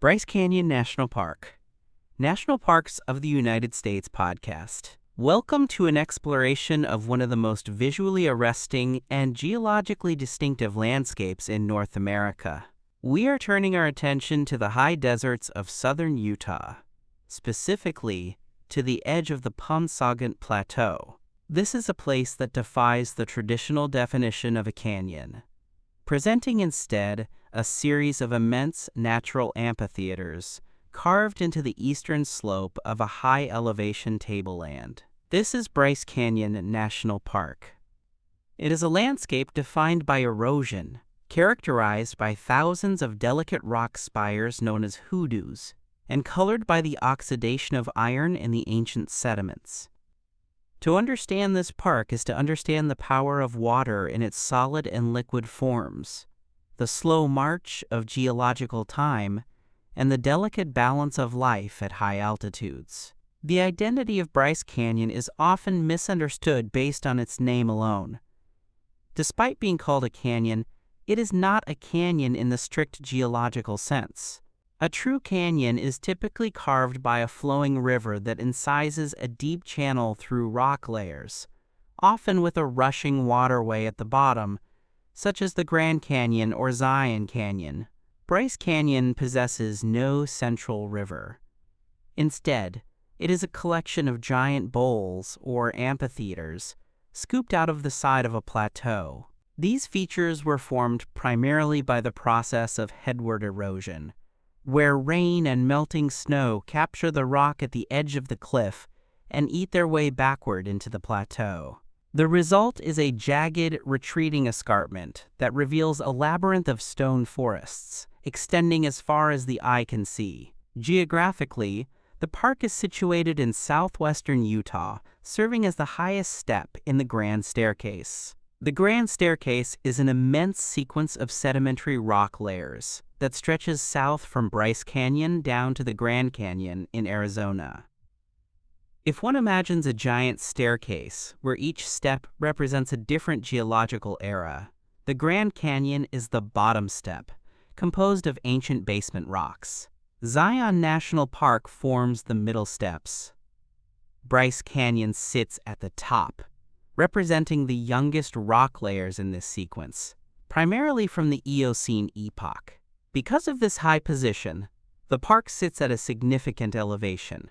Bryce Canyon National Park, National Parks of the United States podcast. Welcome to an exploration of one of the most visually arresting and geologically distinctive landscapes in North America. We are turning our attention to the high deserts of southern Utah, specifically to the edge of the Paunsaugunt Plateau. This is a place that defies the traditional definition of a canyon, presenting instead a series of immense natural amphitheaters carved into the eastern slope of a high-elevation tableland. This is Bryce Canyon National Park. It is a landscape defined by erosion, characterized by thousands of delicate rock spires known as hoodoos, and colored by the oxidation of iron in the ancient sediments. To understand this park is to understand the power of water in its solid and liquid forms, the slow march of geological time, and the delicate balance of life at high altitudes. The identity of Bryce Canyon is often misunderstood based on its name alone. Despite being called a canyon, it is not a canyon in the strict geological sense. A true canyon is typically carved by a flowing river that incises a deep channel through rock layers, often with a rushing waterway at the bottom, such as the Grand Canyon or Zion Canyon. Bryce Canyon possesses no central river. Instead, it is a collection of giant bowls or amphitheaters scooped out of the side of a plateau. These features were formed primarily by the process of headward erosion, where rain and melting snow capture the rock at the edge of the cliff and eat their way backward into the plateau. The result is a jagged, retreating escarpment that reveals a labyrinth of stone forests, extending as far as the eye can see. Geographically, the park is situated in southwestern Utah, serving as the highest step in the Grand Staircase. The Grand Staircase is an immense sequence of sedimentary rock layers that stretches south from Bryce Canyon down to the Grand Canyon in Arizona. If one imagines a giant staircase where each step represents a different geological era, the Grand Canyon is the bottom step, composed of ancient basement rocks. Zion National Park forms the middle steps. Bryce Canyon sits at the top, representing the youngest rock layers in this sequence, primarily from the Eocene epoch. Because of this high position, the park sits at a significant elevation.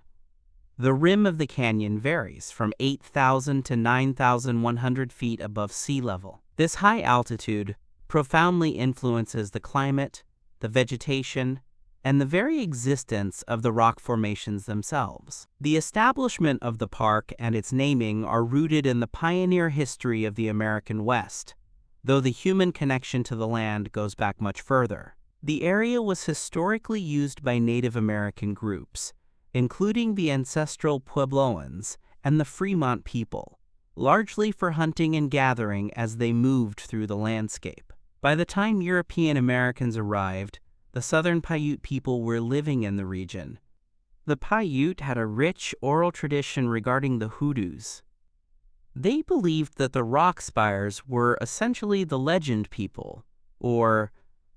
The rim of the canyon varies from 8,000 to 9,100 feet above sea level. This high altitude profoundly influences the climate, the vegetation, and the very existence of the rock formations themselves. The establishment of the park and its naming are rooted in the pioneer history of the American West, though the human connection to the land goes back much further. The area was historically used by Native American groups, including the ancestral Puebloans and the Fremont people, largely for hunting and gathering as they moved through the landscape. By the time European Americans arrived, the Southern Paiute people were living in the region. The Paiute had a rich oral tradition regarding the hoodoos. They believed that the rock spires were essentially the legend people, or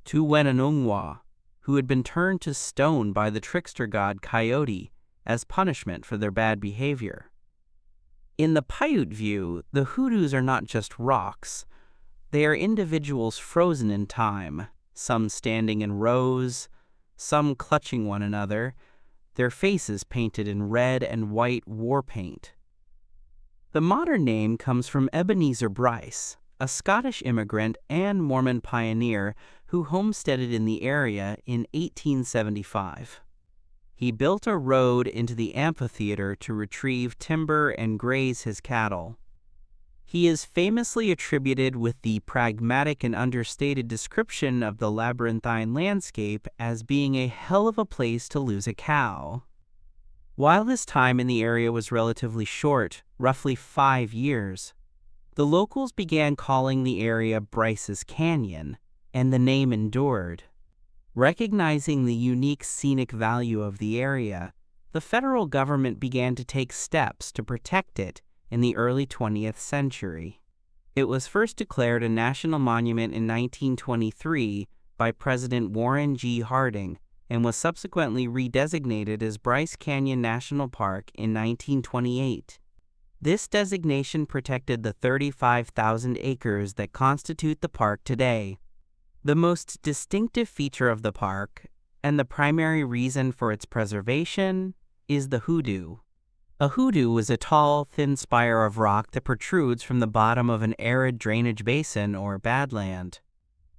Tuwenanungwa, who had been turned to stone by the trickster god Coyote as punishment for their bad behavior. In the Paiute view, the hoodoos are not just rocks. They are individuals frozen in time, some standing in rows, some clutching one another, their faces painted in red and white war paint. The modern name comes from Ebenezer Bryce, a Scottish immigrant and Mormon pioneer who homesteaded in the area in 1875. He built a road into the amphitheater to retrieve timber and graze his cattle. He is famously attributed with the pragmatic and understated description of the labyrinthine landscape as being a hell of a place to lose a cow. While his time in the area was relatively short, roughly 5 years, the locals began calling the area Bryce's Canyon, and the name endured. Recognizing the unique scenic value of the area, the federal government began to take steps to protect it in the early 20th century. It was first declared a national monument in 1923 by President Warren G. Harding and was subsequently redesignated as Bryce Canyon National Park in 1928. This designation protected the 35,000 acres that constitute the park today. The most distinctive feature of the park, and the primary reason for its preservation, is the hoodoo. A hoodoo is a tall, thin spire of rock that protrudes from the bottom of an arid drainage basin or badland.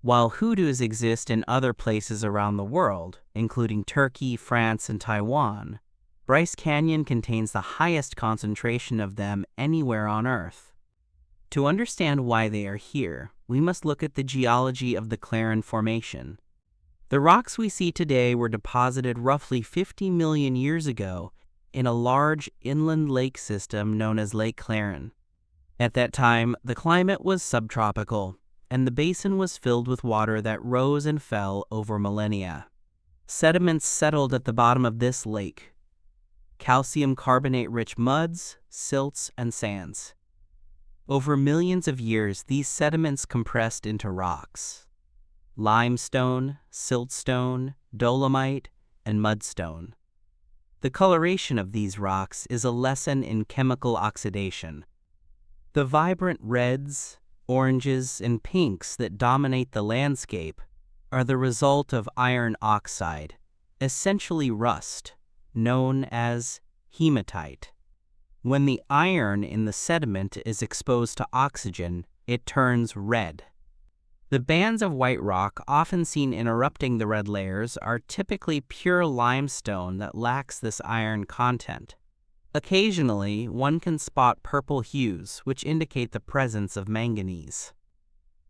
While hoodoos exist in other places around the world, including Turkey, France, and Taiwan, Bryce Canyon contains the highest concentration of them anywhere on Earth. To understand why they are here, we must look at the geology of the Claren Formation. The rocks we see today were deposited roughly 50 million years ago in a large inland lake system known as Lake Claren. At that time, the climate was subtropical, and the basin was filled with water that rose and fell over millennia. Sediments settled at the bottom of this lake: calcium carbonate-rich muds, silts, and sands. Over millions of years, these sediments compressed into rocks: limestone, siltstone, dolomite, and mudstone. The coloration of these rocks is a lesson in chemical oxidation. The vibrant reds, oranges, and pinks that dominate the landscape are the result of iron oxide, essentially rust, known as hematite. When the iron in the sediment is exposed to oxygen, it turns red. The bands of white rock often seen interrupting the red layers are typically pure limestone that lacks this iron content. Occasionally, one can spot purple hues, which indicate the presence of manganese.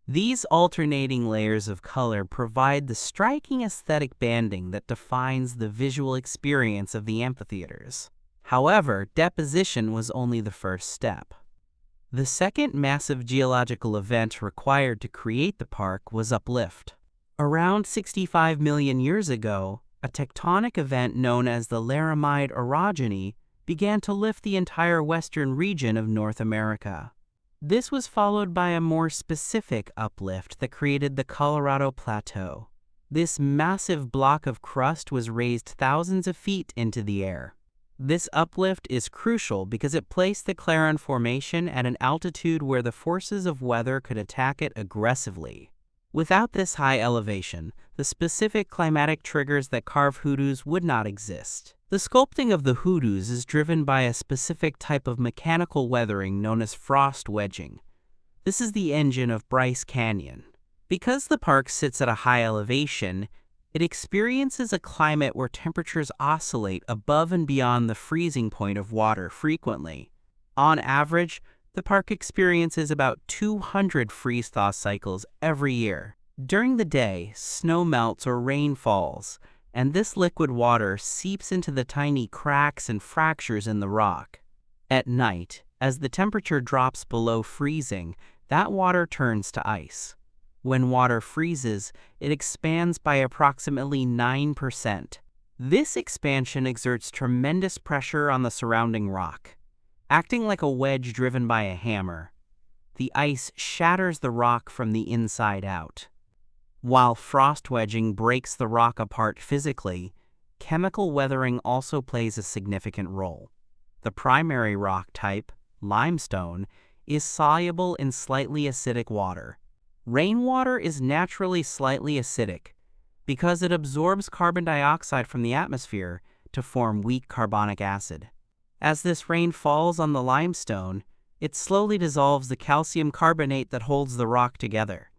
These alternating layers of color provide the striking aesthetic banding that defines the visual experience of the amphitheaters. However, deposition was only the first step. The second massive geological event required to create the park was uplift. Around 65 million years ago, a tectonic event known as the Laramide orogeny began to lift the entire western region of North America. This was followed by a more specific uplift that created the Colorado Plateau. This massive block of crust was raised thousands of feet into the air. This uplift is crucial because it placed the Claren Formation at an altitude where the forces of weather could attack it aggressively. Without this high elevation, the specific climatic triggers that carve hoodoos would not exist. The sculpting of the hoodoos is driven by a specific type of mechanical weathering known as frost wedging. This is the engine of Bryce Canyon. Because the park sits at a high elevation, it experiences a climate where temperatures oscillate above and beyond the freezing point of water frequently. On average, the park experiences about 200 freeze-thaw cycles every year. During the day, snow melts or rain falls, and this liquid water seeps into the tiny cracks and fractures in the rock. At night, as the temperature drops below freezing, that water turns to ice. When water freezes, it expands by approximately 9%. This expansion exerts tremendous pressure on the surrounding rock. Acting like a wedge driven by a hammer, the ice shatters the rock from the inside out. While frost wedging breaks the rock apart physically, chemical weathering also plays a significant role. The primary rock type, limestone, is soluble in slightly acidic water. Rainwater is naturally slightly acidic because it absorbs carbon dioxide from the atmosphere to form weak carbonic acid. As this rain falls on the limestone, it slowly dissolves the calcium carbonate that holds the rock together.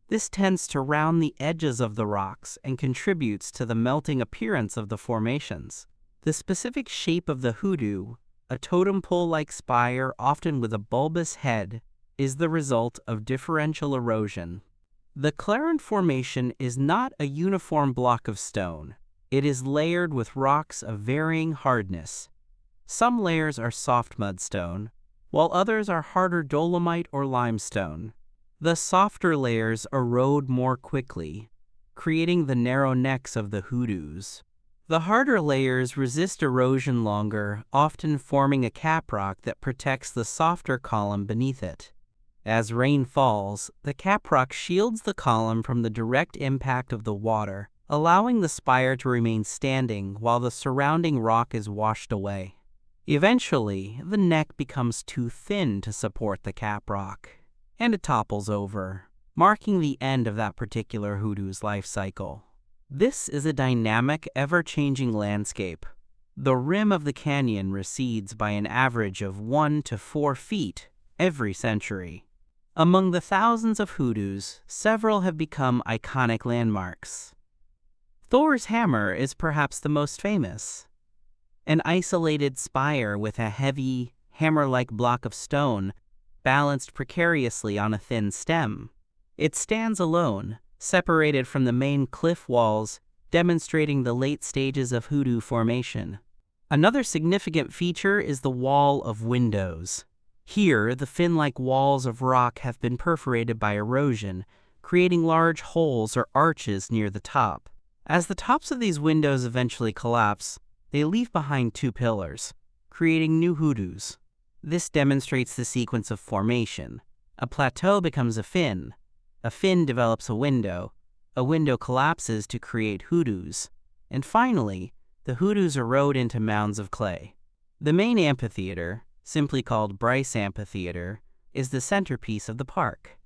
This tends to round the edges of the rocks and contributes to the melting appearance of the formations. The specific shape of the hoodoo, a totem pole-like spire often with a bulbous head, is the result of differential erosion. The Claren Formation is not a uniform block of stone. It is layered with rocks of varying hardness. Some layers are soft mudstone, while others are harder dolomite or limestone. The softer layers erode more quickly, creating the narrow necks of the hoodoos. The harder layers resist erosion longer, often forming a caprock that protects the softer column beneath it. As rain falls, the caprock shields the column from the direct impact of the water, allowing the spire to remain standing while the surrounding rock is washed away. Eventually, the neck becomes too thin to support the caprock, and it topples over, marking the end of that particular hoodoo's life cycle. This is a dynamic, ever-changing landscape. The rim of the canyon recedes by an average of 1 to 4 feet every century. Among the thousands of hoodoos, several have become iconic landmarks. Thor's hammer is perhaps the most famous. An isolated spire with a heavy, hammer-like block of stone balanced precariously on a thin stem. It stands alone, separated from the main cliff walls, demonstrating the late stages of hoodoo formation. Another significant feature is the wall of windows. Here, the fin-like walls of rock have been perforated by erosion, creating large holes or arches near the top. As the tops of these windows eventually collapse, they leave behind 2 pillars, creating new hoodoos. This demonstrates the sequence of formation. A plateau becomes a fin develops a window collapses to create hoodoos, and finally, the hoodoos erode into mounds of clay. The main amphitheater, simply called Bryce Amphitheater, is the centerpiece of the park.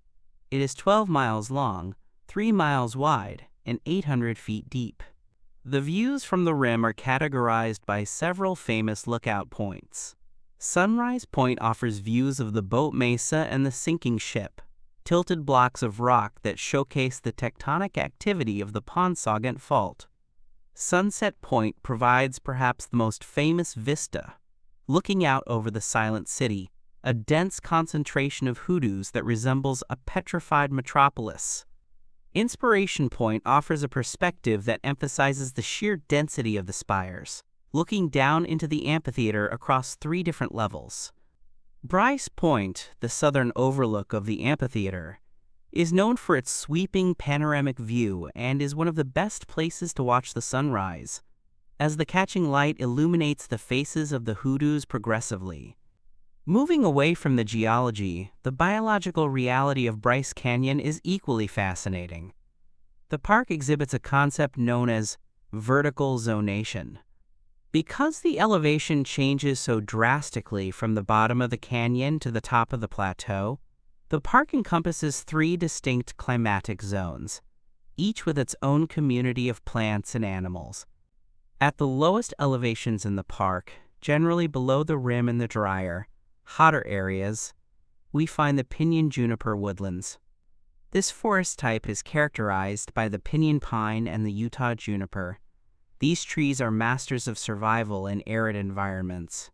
It is 12 miles long, 3 miles wide, and 800 feet deep. The views from the rim are categorized by several famous lookout points. Sunrise Point offers views of the Boat Mesa and the sinking ship, tilted blocks of rock that showcase the tectonic activity of the Ponsaugunt Fault. Sunset Point provides perhaps the most famous vista, looking out over the silent city, a dense concentration of hoodoos that resembles a petrified metropolis. Inspiration Point offers a perspective that emphasizes the sheer density of the spires, looking down into the amphitheater across 3 different levels. Bryce Point, the southern overlook of the amphitheater, is known for its sweeping panoramic view and is one of the best places to watch the sunrise, as the catching light illuminates the faces of the hoodoos progressively. Moving away from the geology, the biological reality of Bryce Canyon is equally fascinating. The park exhibits a concept known as vertical zonation. Because the elevation changes so drastically from the bottom of the canyon to the top of the plateau, the park encompasses 3 distinct climatic zones, each with its own community of plants and animals. At the lowest elevations in the park, generally below the rim in the drier, hotter areas, we find the pinyon juniper woodlands. This forest type is characterized by the pinyon pine and the Utah juniper. These trees are masters of survival in arid environments.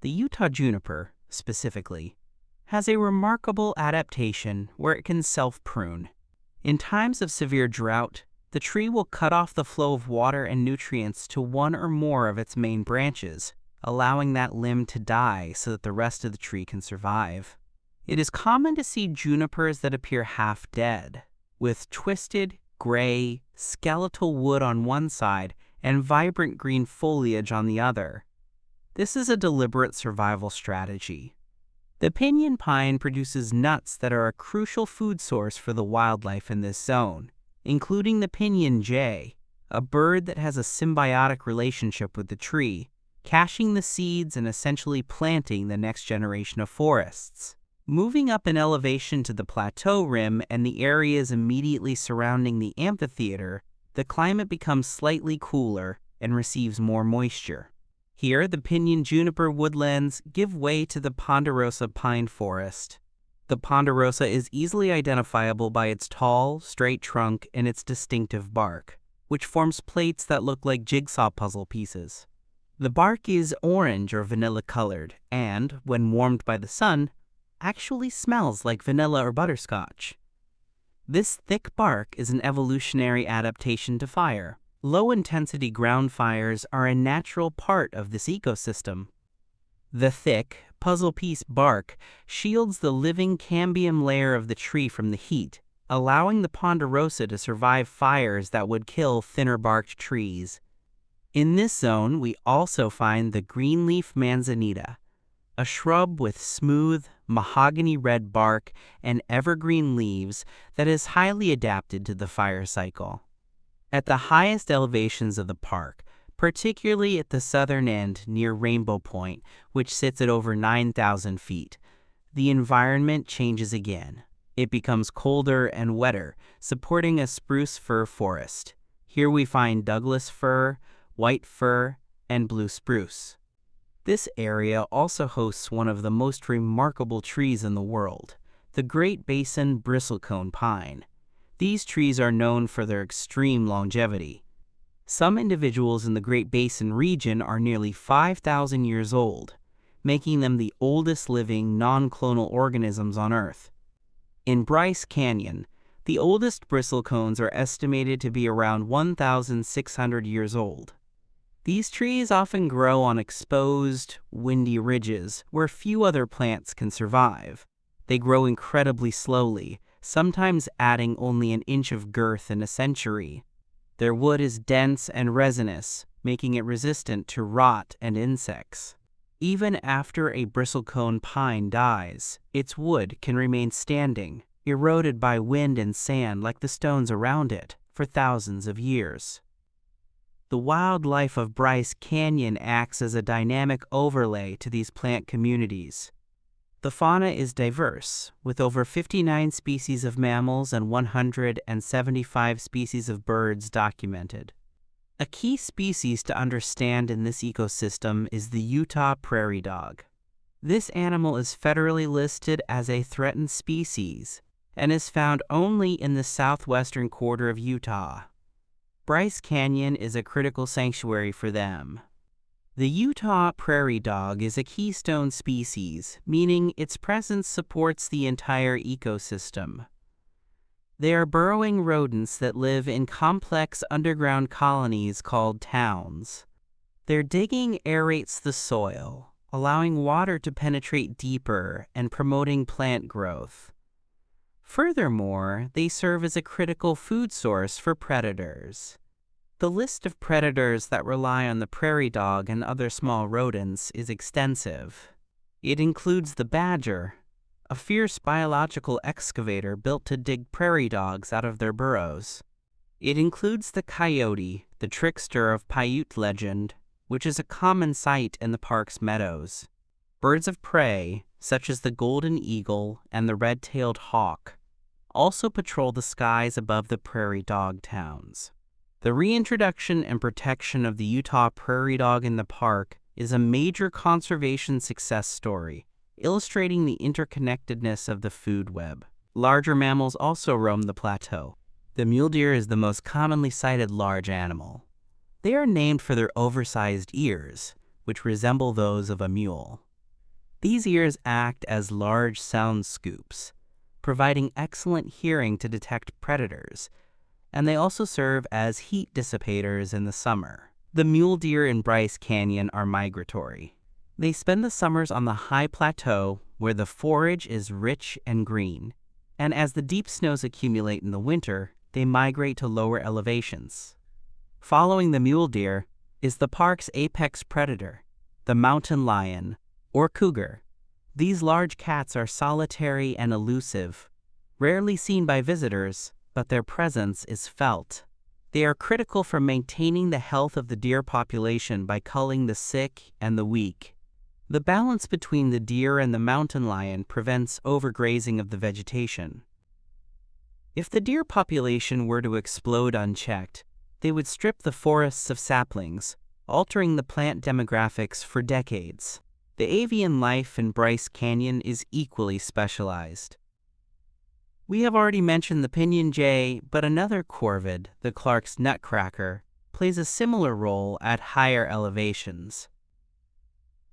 The Utah juniper, specifically, has a remarkable adaptation where it can self-prune. In times of severe drought, the tree will cut off the flow of water and nutrients to one or more of its main branches, allowing that limb to die so that the rest of the tree can survive. It is common to see junipers that appear half dead, with twisted, gray, skeletal wood on one side and vibrant green foliage on the other. This is a deliberate survival strategy. The pinyon pine produces nuts that are a crucial food source for the wildlife in this zone, including the pinyon jay, a bird that has a symbiotic relationship with the tree, caching the seeds and essentially planting the next generation of forests. Moving up in elevation to the plateau rim and the areas immediately surrounding the amphitheater, the climate becomes slightly cooler and receives more moisture. Here, the pinyon juniper woodlands give way to the ponderosa pine forest. The ponderosa is easily identifiable by its tall, straight trunk and its distinctive bark, which forms plates that look like jigsaw puzzle pieces. The bark is orange or vanilla-colored and, when warmed by the sun, actually smells like vanilla or butterscotch. This thick bark is an evolutionary adaptation to fire. Low-intensity ground fires are a natural part of this ecosystem. The thick, puzzle-piece bark shields the living cambium layer of the tree from the heat, allowing the ponderosa to survive fires that would kill thinner-barked trees. In this zone, we also find the greenleaf manzanita, a shrub with smooth, mahogany-red bark and evergreen leaves that is highly adapted to the fire cycle. At the highest elevations of the park, particularly at the southern end near Rainbow Point, which sits at over 9,000 feet, the environment changes again. It becomes colder and wetter, supporting a spruce fir forest. Here we find Douglas fir, white fir, and blue spruce. This area also hosts one of the most remarkable trees in the world, the Great Basin bristlecone pine. These trees are known for their extreme longevity. Some individuals in the Great Basin region are nearly 5,000 years old, making them the oldest living non-clonal organisms on Earth. In Bryce Canyon, the oldest bristlecones are estimated to be around 1,600 years old. These trees often grow on exposed, windy ridges where few other plants can survive. They grow incredibly slowly, sometimes adding only an inch of girth in a century. Their wood is dense and resinous, making it resistant to rot and insects. Even after a bristlecone pine dies, its wood can remain standing, eroded by wind and sand like the stones around it, for thousands of years. The wildlife of Bryce Canyon acts as a dynamic overlay to these plant communities. The fauna is diverse, with over 59 species of mammals and 175 species of birds documented. A key species to understand in this ecosystem is the Utah prairie dog. This animal is federally listed as a threatened species and is found only in the southwestern quarter of Utah. Bryce Canyon is a critical sanctuary for them. The Utah prairie dog is a keystone species, meaning its presence supports the entire ecosystem. They are burrowing rodents that live in complex underground colonies called towns. Their digging aerates the soil, allowing water to penetrate deeper and promoting plant growth. Furthermore, they serve as a critical food source for predators. The list of predators that rely on the prairie dog and other small rodents is extensive. It includes the badger, a fierce biological excavator built to dig prairie dogs out of their burrows. It includes the coyote, the trickster of Paiute legend, which is a common sight in the park's meadows. Birds of prey, such as the golden eagle and the red-tailed hawk, also patrol the skies above the prairie dog towns. The reintroduction and protection of the Utah prairie dog in the park is a major conservation success story, illustrating the interconnectedness of the food web. Larger mammals also roam the plateau. The mule deer is the most commonly sighted large animal. They are named for their oversized ears, which resemble those of a mule. These ears act as large sound scoops, providing excellent hearing to detect predators, and they also serve as heat dissipators in the summer. The mule deer in Bryce Canyon are migratory. They spend the summers on the high plateau where the forage is rich and green, and as the deep snows accumulate in the winter, they migrate to lower elevations. Following the mule deer is the park's apex predator, the mountain lion, or cougar. These large cats are solitary and elusive, rarely seen by visitors, but their presence is felt. They are critical for maintaining the health of the deer population by culling the sick and the weak. The balance between the deer and the mountain lion prevents overgrazing of the vegetation. If the deer population were to explode unchecked, they would strip the forests of saplings, altering the plant demographics for decades. The avian life in Bryce Canyon is equally specialized. We have already mentioned the pinyon jay, but another corvid, the Clark's nutcracker, plays a similar role at higher elevations.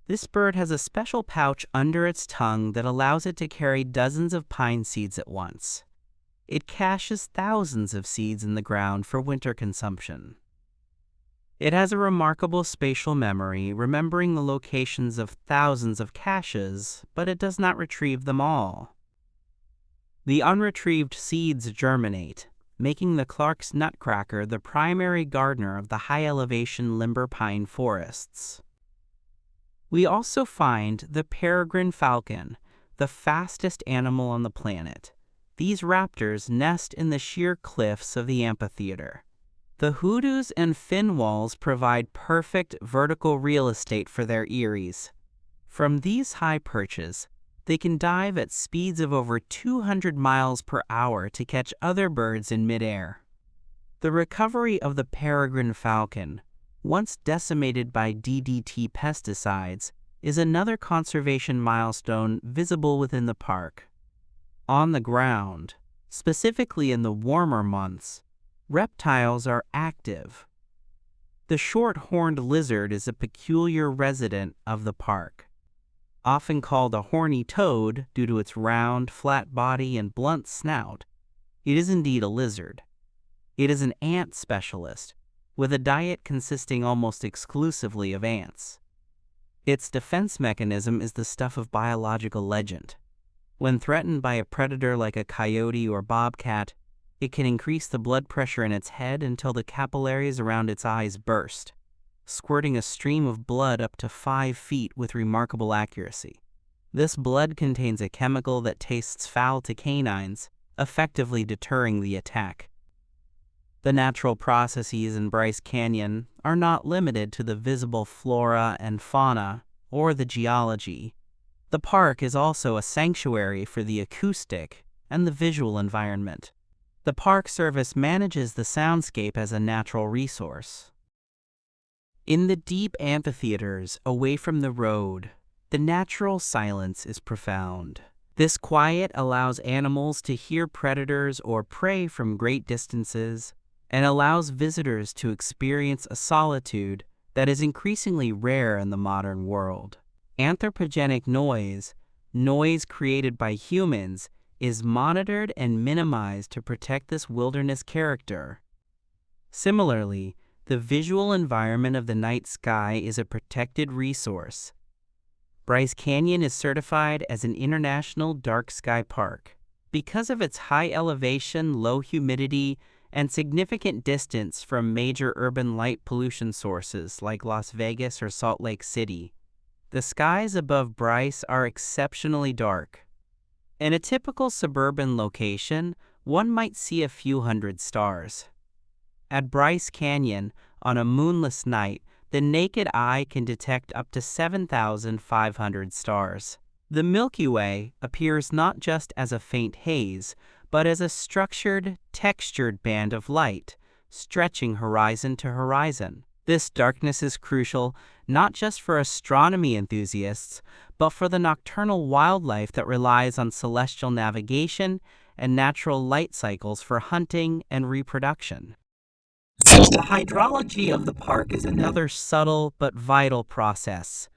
This bird has a special pouch under its tongue that allows it to carry dozens of pine seeds at once. It caches thousands of seeds in the ground for winter consumption. It has a remarkable spatial memory, remembering the locations of thousands of caches, but it does not retrieve them all. The unretrieved seeds germinate, making the Clark's nutcracker the primary gardener of the high-elevation limber pine forests. We also find the peregrine falcon, the fastest animal on the planet. These raptors nest in the sheer cliffs of the amphitheater. The hoodoos and finwalls provide perfect vertical real estate for their eyries. From these high perches, they can dive at speeds of over 200 miles per hour to catch other birds in midair. The recovery of the peregrine falcon, once decimated by DDT pesticides, is another conservation milestone visible within the park. On the ground, specifically in the warmer months, reptiles are active. The short-horned lizard is a peculiar resident of the park. Often called a horny toad due to its round, flat body and blunt snout, it is indeed a lizard. It is an ant specialist, with a diet consisting almost exclusively of ants. Its defense mechanism is the stuff of biological legend. When threatened by a predator like a coyote or bobcat, it can increase the blood pressure in its head until the capillaries around its eyes burst, squirting a stream of blood up to 5 feet with remarkable accuracy. This blood contains a chemical that tastes foul to canines, effectively deterring the attack. The natural processes in Bryce Canyon are not limited to the visible flora and fauna or the geology. The park is also a sanctuary for the acoustic and the visual environment. The Park Service manages the soundscape as a natural resource. In the deep amphitheaters away from the road, the natural silence is profound. This quiet allows animals to hear predators or prey from great distances and allows visitors to experience a solitude that is increasingly rare in the modern world. Anthropogenic noise, noise created by humans, is monitored and minimized to protect this wilderness character. Similarly, the visual environment of the night sky is a protected resource. Bryce Canyon is certified as an international dark sky park. Because of its high elevation, low humidity, and significant distance from major urban light pollution sources like Las Vegas or Salt Lake City, the skies above Bryce are exceptionally dark. In a typical suburban location, one might see a few hundred stars. At Bryce Canyon, on a moonless night, the naked eye can detect up to 7,500 stars. The Milky Way appears not just as a faint haze, but as a structured, textured band of light, stretching horizon to horizon. This darkness is crucial not just for astronomy enthusiasts, but for the nocturnal wildlife that relies on celestial navigation and natural light cycles for hunting and reproduction. The hydrology of the park is another subtle but vital process.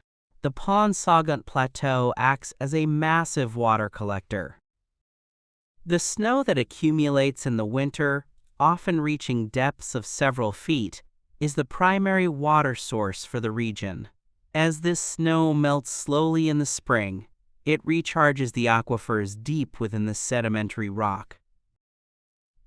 The Pond-Saugunt Plateau acts as a massive water collector. The snow that accumulates in the winter, often reaching depths of several feet, is the primary water source for the region. As this snow melts slowly in the spring, it recharges the aquifers deep within the sedimentary rock.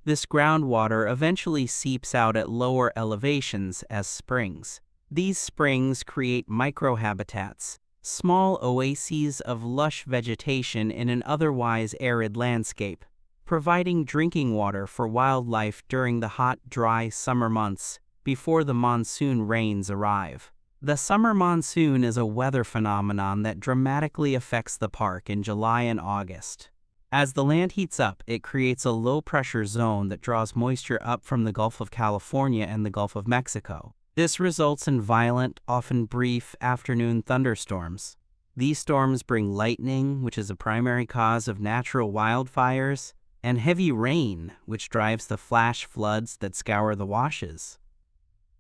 This groundwater eventually seeps out at lower elevations as springs. These springs create microhabitats, small oases of lush vegetation in an otherwise arid landscape, providing drinking water for wildlife during the hot, dry summer months before the monsoon rains arrive. The summer monsoon is a weather phenomenon that dramatically affects the park in July and August. As the land heats up, it creates a low-pressure zone that draws moisture up from the Gulf of California and the Gulf of Mexico. This results in violent, often brief, afternoon thunderstorms. These storms bring lightning, which is a primary cause of natural wildfires, and heavy rain, which drives the flash floods that scour the washes.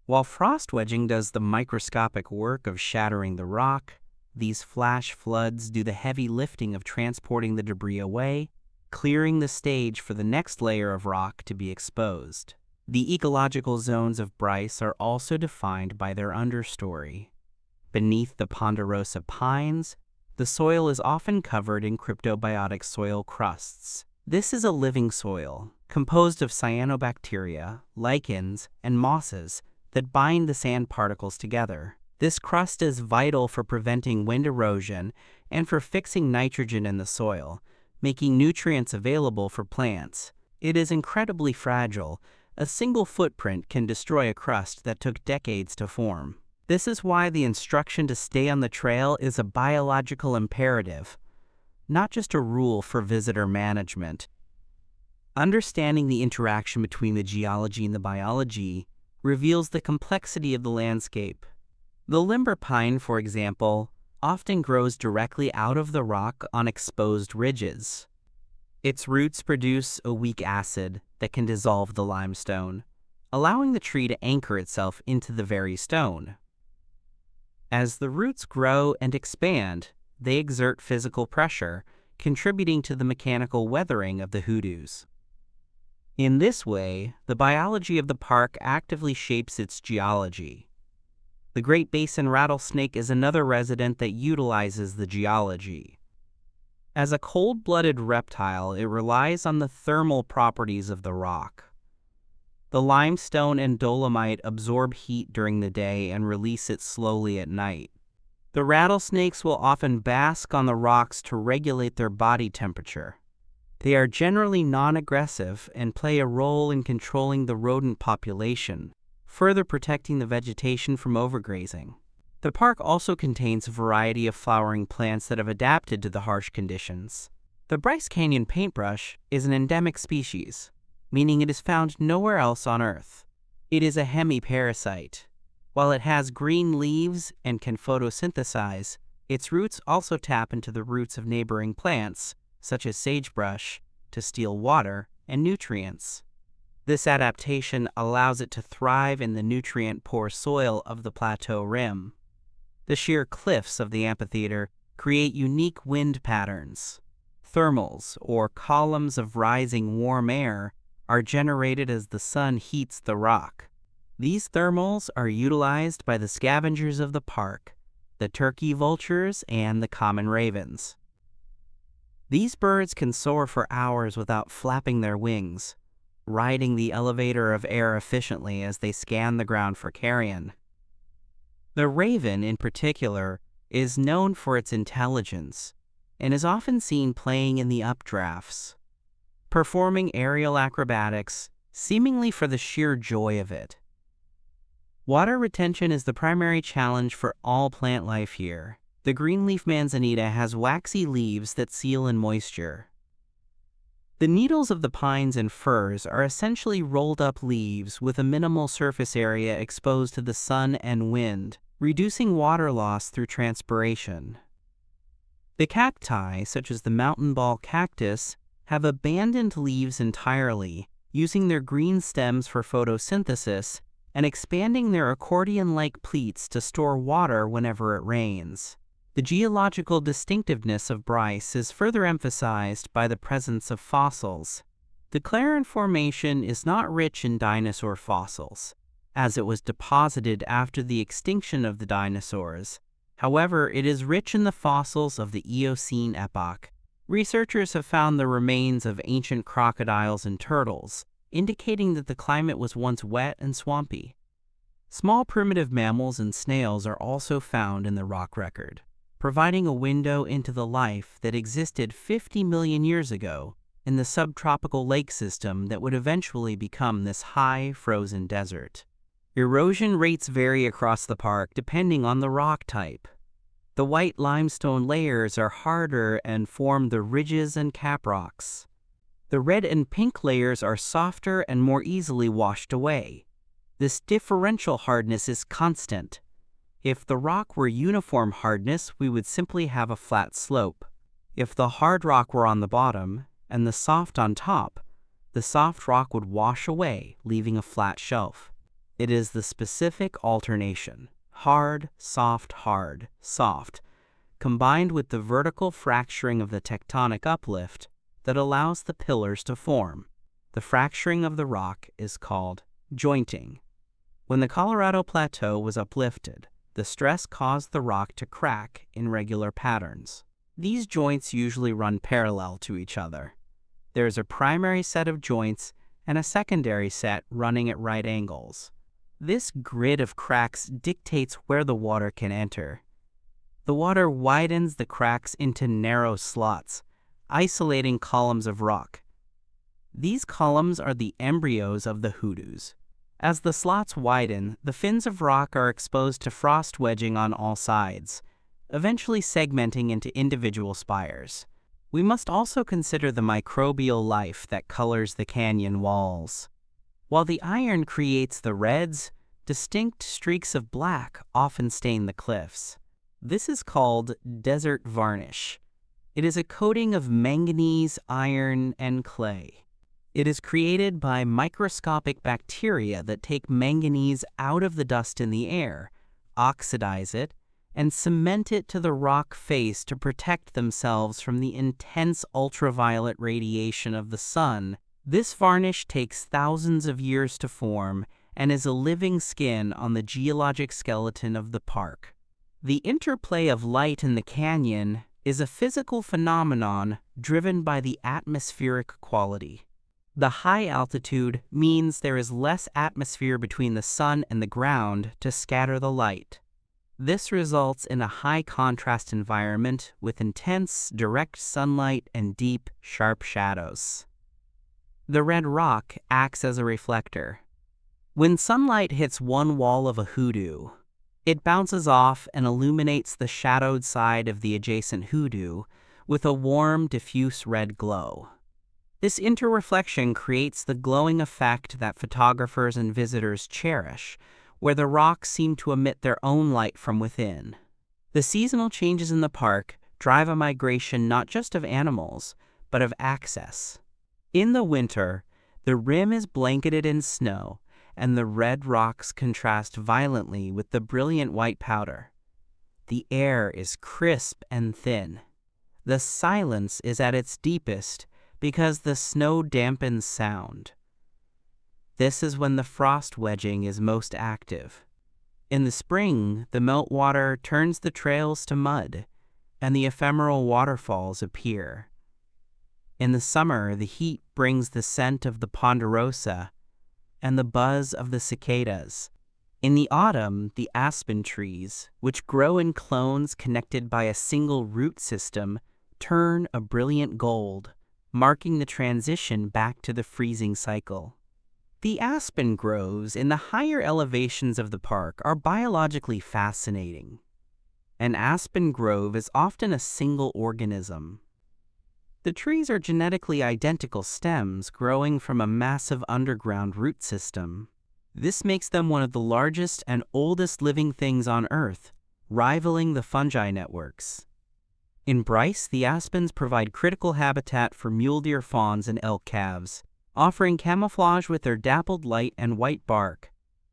While frost wedging does the microscopic work of shattering the rock, these flash floods do the heavy lifting of transporting the debris away, clearing the stage for the next layer of rock to be exposed. The ecological zones of Bryce are also defined by their understory. Beneath the ponderosa pines, the soil is often covered in cryptobiotic soil crusts. This is a living soil, composed of cyanobacteria, lichens, and mosses that bind the sand particles together. This crust is vital for preventing wind erosion and for fixing nitrogen in the soil, making nutrients available for plants. It is incredibly fragile, A single footprint can destroy a crust that took decades to form. This is why the instruction to stay on the trail is a biological imperative, not just a rule for visitor management. Understanding the interaction between the geology and the biology reveals the complexity of the landscape. The limber pine, for example, often grows directly out of the rock on exposed ridges. Its roots produce a weak acid that can dissolve the limestone, allowing the tree to anchor itself into the very stone. As the roots grow and expand, they exert physical pressure, contributing to the mechanical weathering of the hoodoos. In this way, the biology of the park actively shapes its geology. The Great Basin rattlesnake is another resident that utilizes the geology. As a cold-blooded reptile, it relies on the thermal properties of the rock. The limestone and dolomite absorb heat during the day and release it slowly at night. The rattlesnakes will often bask on the rocks to regulate their body temperature. They are generally non-aggressive and play a role in controlling the rodent population, further protecting the vegetation from overgrazing. The park also contains a variety of flowering plants that have adapted to the harsh conditions. The Bryce Canyon paintbrush is an endemic species, meaning it is found nowhere else on Earth. It is a hemiparasite. While it has green leaves and can photosynthesize, its roots also tap into the roots of neighboring plants, such as sagebrush, to steal water and nutrients. This adaptation allows it to thrive in the nutrient-poor soil of the plateau rim. The sheer cliffs of the amphitheater create unique wind patterns. Thermals, or columns of rising warm air, are generated as the sun heats the rock. These thermals are utilized by the scavengers of the park, the turkey vultures and the common ravens. These birds can soar for hours without flapping their wings, riding the elevator of air efficiently as they scan the ground for carrion. The raven, in particular, is known for its intelligence and is often seen playing in the updrafts, performing aerial acrobatics, seemingly for the sheer joy of it. Water retention is the primary challenge for all plant life here. The greenleaf manzanita has waxy leaves that seal in moisture. The needles of the pines and firs are essentially rolled-up leaves with a minimal surface area exposed to the sun and wind, reducing water loss through transpiration. The cacti, such as the mountain ball cactus, have abandoned leaves entirely, using their green stems for photosynthesis and expanding their accordion-like pleats to store water whenever it rains. The geological distinctiveness of Bryce is further emphasized by the presence of fossils. The Clarion Formation is not rich in dinosaur fossils, as it was deposited after the extinction of the dinosaurs. However, it is rich in the fossils of the Eocene epoch. Researchers have found the remains of ancient crocodiles and turtles, indicating that the climate was once wet and swampy. Small primitive mammals and snails are also found in the rock record, providing a window into the life that existed 50 million years ago in the subtropical lake system that would eventually become this high, frozen desert. Erosion rates vary across the park depending on the rock type. The white limestone layers are harder and form the ridges and caprocks. The red and pink layers are softer and more easily washed away. This differential hardness is constant. If the rock were uniform hardness, we would simply have a flat slope. If the hard rock were on the bottom and the soft on top, the soft rock would wash away, leaving a flat shelf. It is the specific alternation, hard, soft, combined with the vertical fracturing of the tectonic uplift that allows the pillars to form. The fracturing of the rock is called jointing. When the Colorado Plateau was uplifted, the stress caused the rock to crack in regular patterns. These joints usually run parallel to each other. There is a primary set of joints and a secondary set running at right angles. This grid of cracks dictates where the water can enter. The water widens the cracks into narrow slots, isolating columns of rock. These columns are the embryos of the hoodoos. As the slots widen, the fins of rock are exposed to frost wedging on all sides, eventually segmenting into individual spires. We must also consider the microbial life that colors the canyon walls. While the iron creates the reds, distinct streaks of black often stain the cliffs. This is called desert varnish. It is a coating of manganese, iron, and clay. It is created by microscopic bacteria that take manganese out of the dust in the air, oxidize it, and cement it to the rock face to protect themselves from the intense ultraviolet radiation of the sun. This varnish takes thousands of years to form and is a living skin on the geologic skeleton of the park. The interplay of light in the canyon is a physical phenomenon driven by the atmospheric quality. The high altitude means there is less atmosphere between the sun and the ground to scatter the light. This results in a high contrast environment with intense, direct sunlight and deep, sharp shadows. The red rock acts as a reflector. When sunlight hits one wall of a hoodoo, it bounces off and illuminates the shadowed side of the adjacent hoodoo with a warm, diffuse red glow. This interreflection creates the glowing effect that photographers and visitors cherish, where the rocks seem to emit their own light from within. The seasonal changes in the park drive a migration not just of animals, but of access. In the winter, the rim is blanketed in snow, and the red rocks contrast violently with the brilliant white powder. The air is crisp and thin. The silence is at its deepest because the snow dampens sound. This is when the frost wedging is most active. In the spring, the meltwater turns the trails to mud, and the ephemeral waterfalls appear. In the summer, the heat brings the scent of the ponderosa and the buzz of the cicadas. In the autumn, the aspen trees, which grow in clones connected by a single root system, turn a brilliant gold, marking the transition back to the freezing cycle. The aspen groves in the higher elevations of the park are biologically fascinating. An aspen grove is often a single organism. The trees are genetically identical stems growing from a massive underground root system. This makes them one of the largest and oldest living things on Earth, rivaling the fungi networks. In Bryce, the aspens provide critical habitat for mule deer fawns and elk calves, offering camouflage with their dappled light and white bark.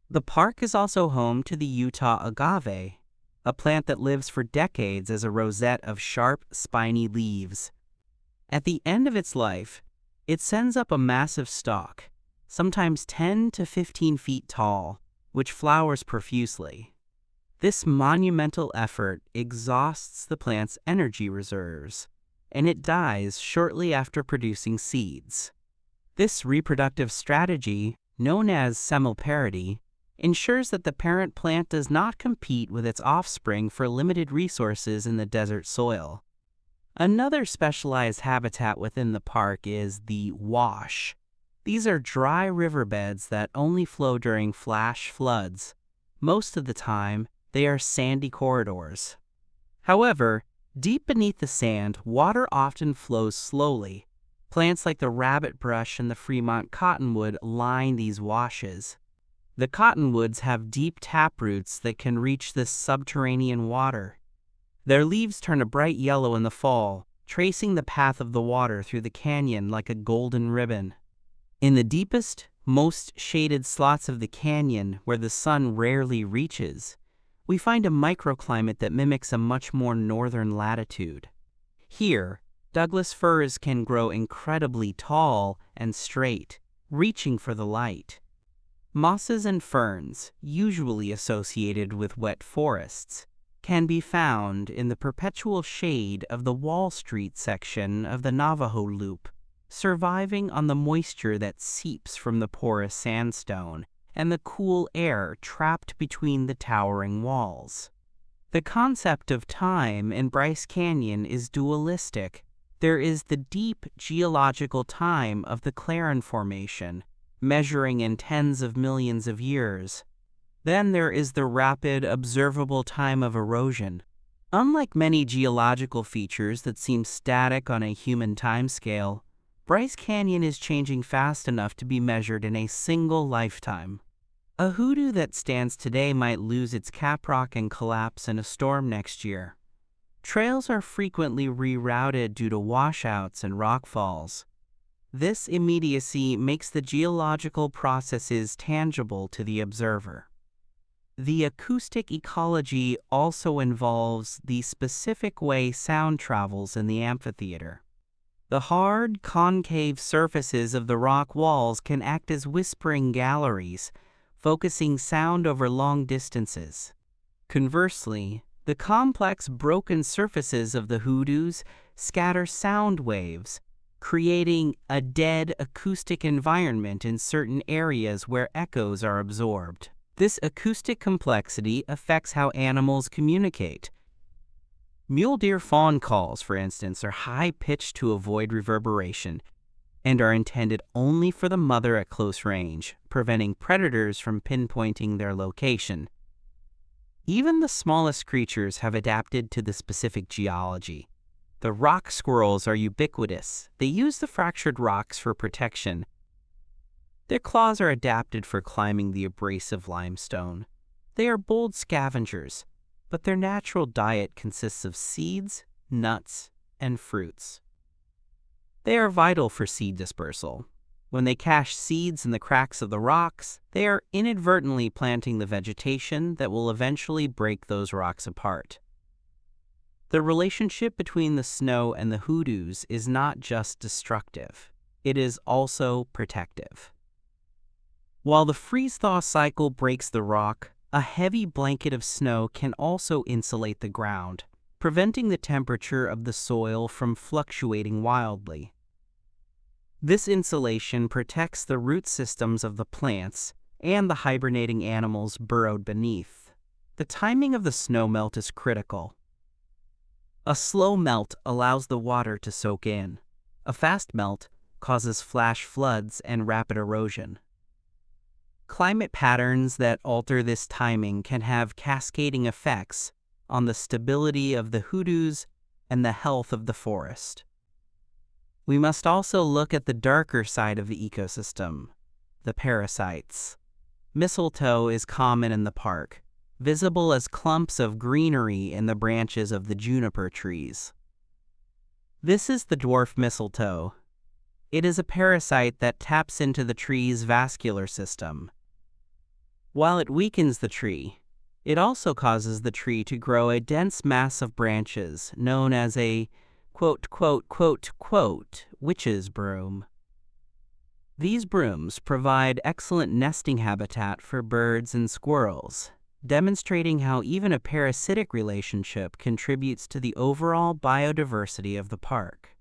The park is also home to the Utah agave, a plant that lives for decades as a rosette of sharp, spiny leaves. At the end of its life, it sends up a massive stalk, sometimes 10 to 15 feet tall, which flowers profusely. This monumental effort exhausts the plant's energy reserves, and it dies shortly after producing seeds. This reproductive strategy, known as semelparity, ensures that the parent plant does not compete with its offspring for limited resources in the desert soil. Another specialized habitat within the park is the wash. These are dry riverbeds that only flow during flash floods. Most of the time, they are sandy corridors. However, deep beneath the sand, water often flows slowly. Plants like the rabbit brush and the Fremont cottonwood line these washes. The cottonwoods have deep taproots that can reach this subterranean water. Their leaves turn a bright yellow in the fall, tracing the path of the water through the canyon like a golden ribbon. In the deepest, most shaded slots of the canyon, where the sun rarely reaches, we find a microclimate that mimics a much more northern latitude. Here, Douglas firs can grow incredibly tall and straight, reaching for the light. Mosses and ferns, usually associated with wet forests, can be found in the perpetual shade of the Wall Street section of the Navajo Loop, surviving on the moisture that seeps from the porous sandstone and the cool air trapped between the towering walls. The concept of time in Bryce Canyon is dualistic. There is the deep geological time of the Clarin Formation, measuring in tens of millions of years. Then there is the rapid, observable time of erosion. Unlike many geological features that seem static on a human timescale, Bryce Canyon is changing fast enough to be measured in a single lifetime. A hoodoo that stands today might lose its caprock and collapse in a storm next year. Trails are frequently rerouted due to washouts and rockfalls. This immediacy makes the geological processes tangible to the observer. The acoustic ecology also involves the specific way sound travels in the amphitheater. The hard, concave surfaces of the rock walls can act as whispering galleries, focusing sound over long distances. Conversely, the complex broken surfaces of the hoodoos scatter sound waves, creating a dead acoustic environment in certain areas where echoes are absorbed. This acoustic complexity affects how animals communicate. Mule deer fawn calls, for instance, are high-pitched to avoid reverberation and are intended only for the mother at close range, preventing predators from pinpointing their location. Even the smallest creatures have adapted to the specific geology. The rock squirrels are ubiquitous. They use the fractured rocks for protection. Their claws are adapted for climbing the abrasive limestone. They are bold scavengers, but their natural diet consists of seeds, nuts, and fruits. They are vital for seed dispersal. When they cache seeds in the cracks of the rocks, they are inadvertently planting the vegetation that will eventually break those rocks apart. The relationship between the snow and the hoodoos is not just destructive, it is also protective. While the freeze-thaw cycle breaks the rock, a heavy blanket of snow can also insulate the ground, preventing the temperature of the soil from fluctuating wildly. This insulation protects the root systems of the plants and the hibernating animals burrowed beneath. The timing of the snow melt is critical. A slow melt allows the water to soak in. A fast melt causes flash floods and rapid erosion. Climate patterns that alter this timing can have cascading effects on the stability of the hoodoos and the health of the forest. We must also look at the darker side of the ecosystem, the parasites. Mistletoe is common in the park, visible as clumps of greenery in the branches of the juniper trees. This is the dwarf mistletoe. It is a parasite that taps into the tree's vascular system. While it weakens the tree, it also causes the tree to grow a dense mass of branches known as a witch's broom. These brooms provide excellent nesting habitat for birds and squirrels, demonstrating how even a parasitic relationship contributes to the overall biodiversity of the park.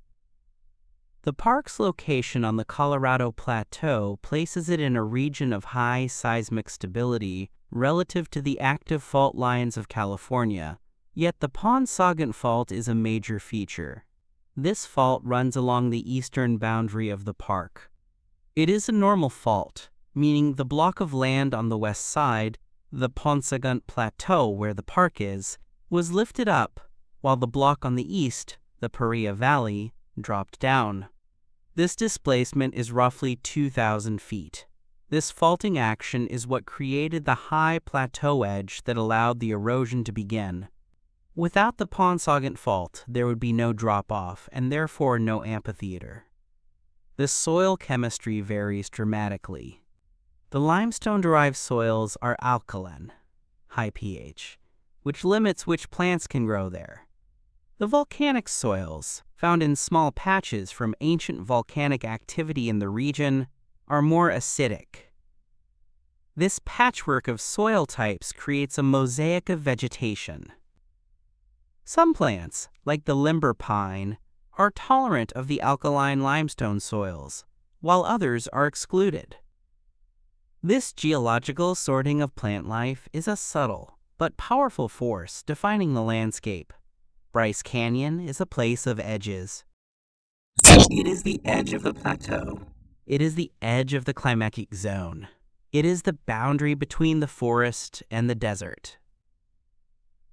The park's location on the Colorado Plateau places it in a region of high seismic stability relative to the active fault lines of California, yet the Ponsaugunt Fault is a major feature. This fault runs along the eastern boundary of the park. It is a normal fault, meaning the block of land on the west side, the Ponsaugunt Plateau where the park is, was lifted up, while the block on the east, the Paria Valley, dropped down. This displacement is roughly 2,000 feet. This faulting action is what created the high plateau edge that allowed the erosion to begin. Without the Ponsaugunt Fault, there would be no drop-off and therefore no amphitheater. The soil chemistry varies dramatically. The limestone-derived soils are alkaline, high pH, which limits which plants can grow there. The volcanic soils, found in small patches from ancient volcanic activity in the region, are more acidic. This patchwork of soil types creates a mosaic of vegetation. Some plants, like the limber pine, are tolerant of the alkaline limestone soils, while others are excluded. This geological sorting of plant life is a subtle but powerful force defining the landscape. Bryce Canyon is a place of edges. It is the edge of the plateau. It is the edge of the climatic zone. It is the boundary between the forest and the desert.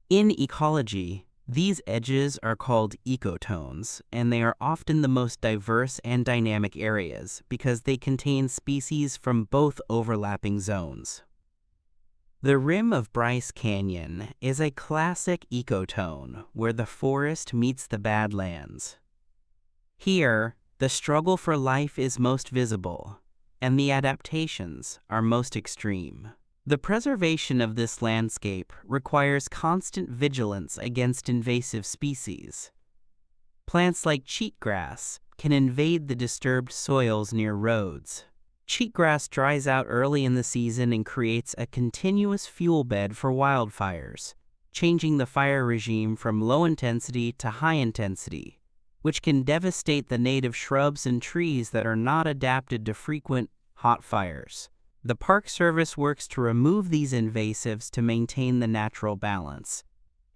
In ecology, these edges are called ecotones, and they are often the most diverse and dynamic areas because they contain species from both overlapping zones. The rim of Bryce Canyon is a classic ecotone where the forest meets the badlands. Here, the struggle for life is most visible, and the adaptations are most extreme. The preservation of this landscape requires constant vigilance against invasive species. Plants like cheatgrass can invade the disturbed soils near roads. Cheatgrass dries out early in the season and creates a continuous fuel bed for wildfires, changing the fire regime from low intensity to high intensity, which can devastate the native shrubs and trees that are not adapted to frequent, hot fires. The Park Service works to remove these invasives to maintain the natural balance.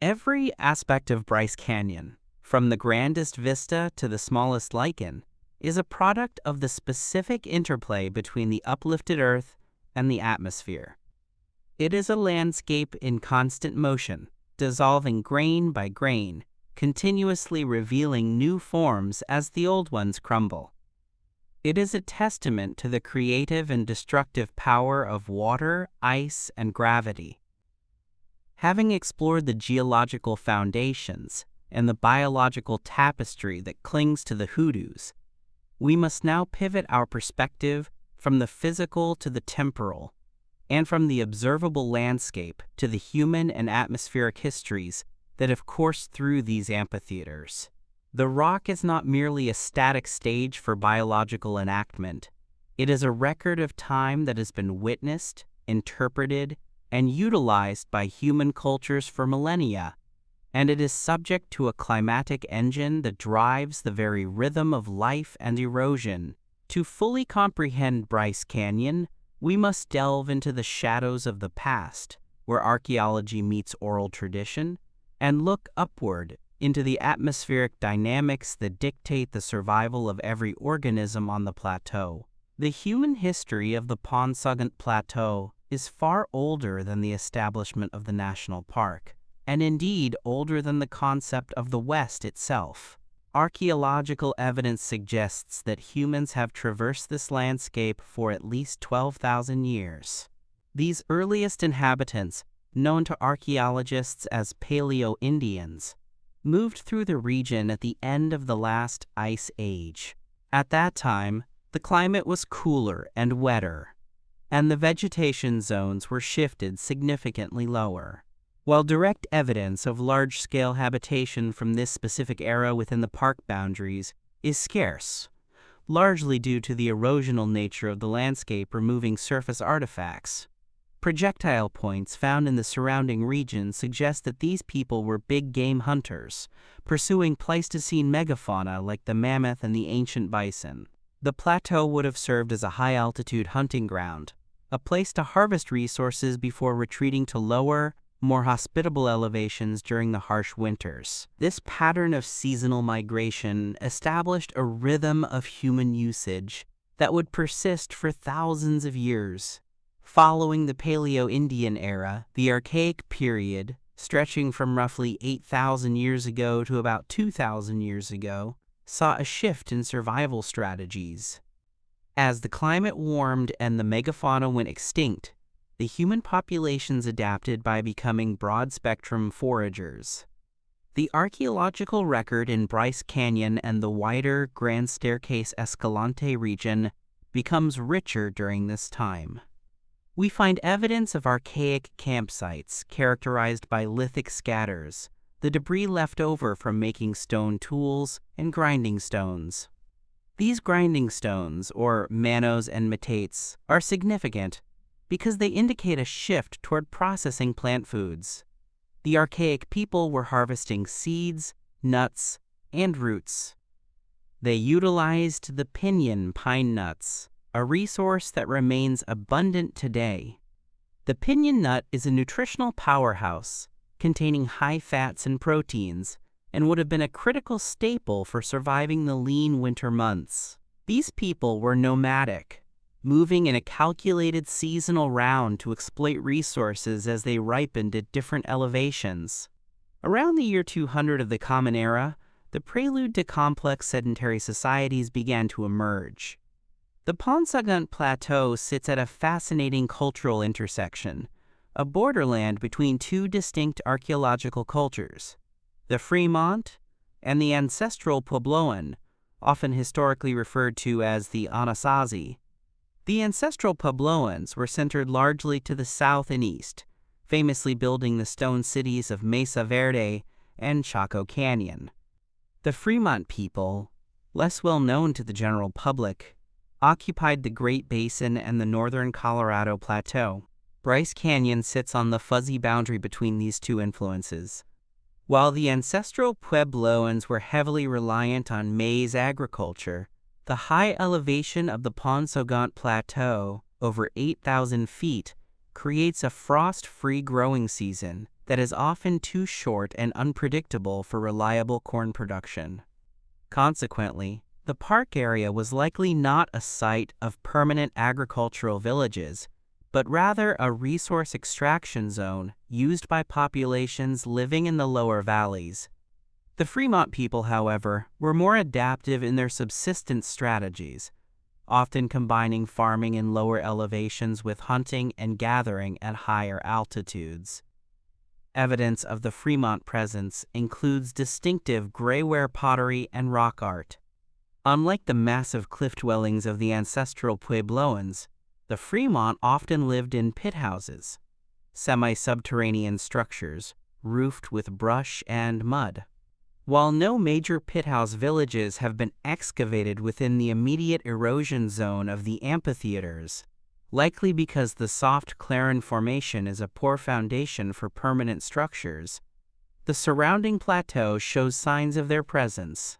Every aspect of Bryce Canyon, from the grandest vista to the smallest lichen, is a product of the specific interplay between the uplifted earth and the atmosphere. It is a landscape in constant motion, dissolving grain by grain, continuously revealing new forms as the old ones crumble. It is a testament to the creative and destructive power of water, ice, and gravity. Having explored the geological foundations and the biological tapestry that clings to the hoodoos, we must now pivot our perspective from the physical to the temporal, and from the observable landscape to the human and atmospheric histories that have coursed through these amphitheaters. The rock is not merely a static stage for biological enactment. It is a record of time that has been witnessed, interpreted, and utilized by human cultures for millennia, and it is subject to a climatic engine that drives the very rhythm of life and erosion. To fully comprehend Bryce Canyon, we must delve into the shadows of the past, where archaeology meets oral tradition, and look upward into the atmospheric dynamics that dictate the survival of every organism on the plateau. The human history of the Paunsaugunt Plateau is far older than the establishment of the national park, and indeed older than the concept of the West itself. Archaeological evidence suggests that humans have traversed this landscape for at least 12,000 years. These earliest inhabitants, known to archaeologists as Paleo-Indians, moved through the region at the end of the last ice age. At that time, the climate was cooler and wetter, and the vegetation zones were shifted significantly lower. While direct evidence of large-scale habitation from this specific era within the park boundaries is scarce, largely due to the erosional nature of the landscape removing surface artifacts, projectile points found in the surrounding region suggest that these people were big game hunters, pursuing Pleistocene megafauna like the mammoth and the ancient bison. The plateau would have served as a high-altitude hunting ground, a place to harvest resources before retreating to lower, more hospitable elevations during the harsh winters. This pattern of seasonal migration established a rhythm of human usage that would persist for thousands of years. Following the Paleo-Indian era, the Archaic period, stretching from roughly 8,000 years ago to about 2,000 years ago, saw a shift in survival strategies. As the climate warmed and the megafauna went extinct, the human populations adapted by becoming broad-spectrum foragers. The archaeological record in Bryce Canyon and the wider Grand Staircase Escalante region becomes richer during this time. We find evidence of archaic campsites characterized by lithic scatters, the debris left over from making stone tools and grinding stones. These grinding stones, or manos and metates, are significant because they indicate a shift toward processing plant foods. The archaic people were harvesting seeds, nuts, and roots. They utilized the pinyon pine nuts, a resource that remains abundant today. The pinyon nut is a nutritional powerhouse containing high fats and proteins and would have been a critical staple for surviving the lean winter months. These people were nomadic, moving in a calculated seasonal round to exploit resources as they ripened at different elevations. Around the year 200 of the Common Era, the prelude to complex sedentary societies began to emerge. The Ponsaugunt Plateau sits at a fascinating cultural intersection, a borderland between two distinct archaeological cultures, the Fremont and the ancestral Puebloan, often historically referred to as the Anasazi. The ancestral Puebloans were centered largely to the south and east, famously building the stone cities of Mesa Verde and Chaco Canyon. The Fremont people, less well known to the general public, occupied the Great Basin and the northern Colorado Plateau. Bryce Canyon sits on the fuzzy boundary between these two influences. While the ancestral Puebloans were heavily reliant on maize agriculture, the high elevation of the Ponsaugunt Plateau, over 8,000 feet, creates a frost-free growing season that is often too short and unpredictable for reliable corn production. Consequently, the park area was likely not a site of permanent agricultural villages, but rather a resource extraction zone used by populations living in the lower valleys. The Fremont people, however, were more adaptive in their subsistence strategies, often combining farming in lower elevations with hunting and gathering at higher altitudes. Evidence of the Fremont presence includes distinctive grayware pottery and rock art. Unlike the massive cliff dwellings of the ancestral Puebloans, the Fremont often lived in pit houses, semi-subterranean structures roofed with brush and mud. While no major pit house villages have been excavated within the immediate erosion zone of the amphitheaters, likely because the soft Clarin Formation is a poor foundation for permanent structures, the surrounding plateau shows signs of their presence.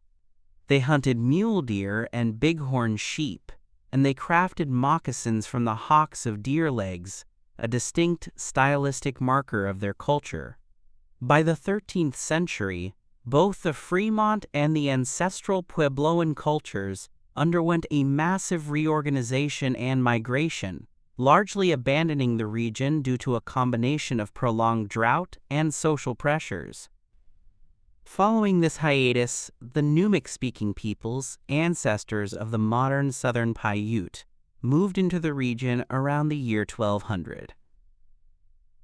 They hunted mule deer and bighorn sheep, and they crafted moccasins from the hocks of deer legs, a distinct stylistic marker of their culture. By the 13th century, both the Fremont and the ancestral Puebloan cultures underwent a massive reorganization and migration, largely abandoning the region due to a combination of prolonged drought and social pressures. Following this hiatus, the Numic-speaking peoples, ancestors of the modern southern Paiute, moved into the region around the year 1200.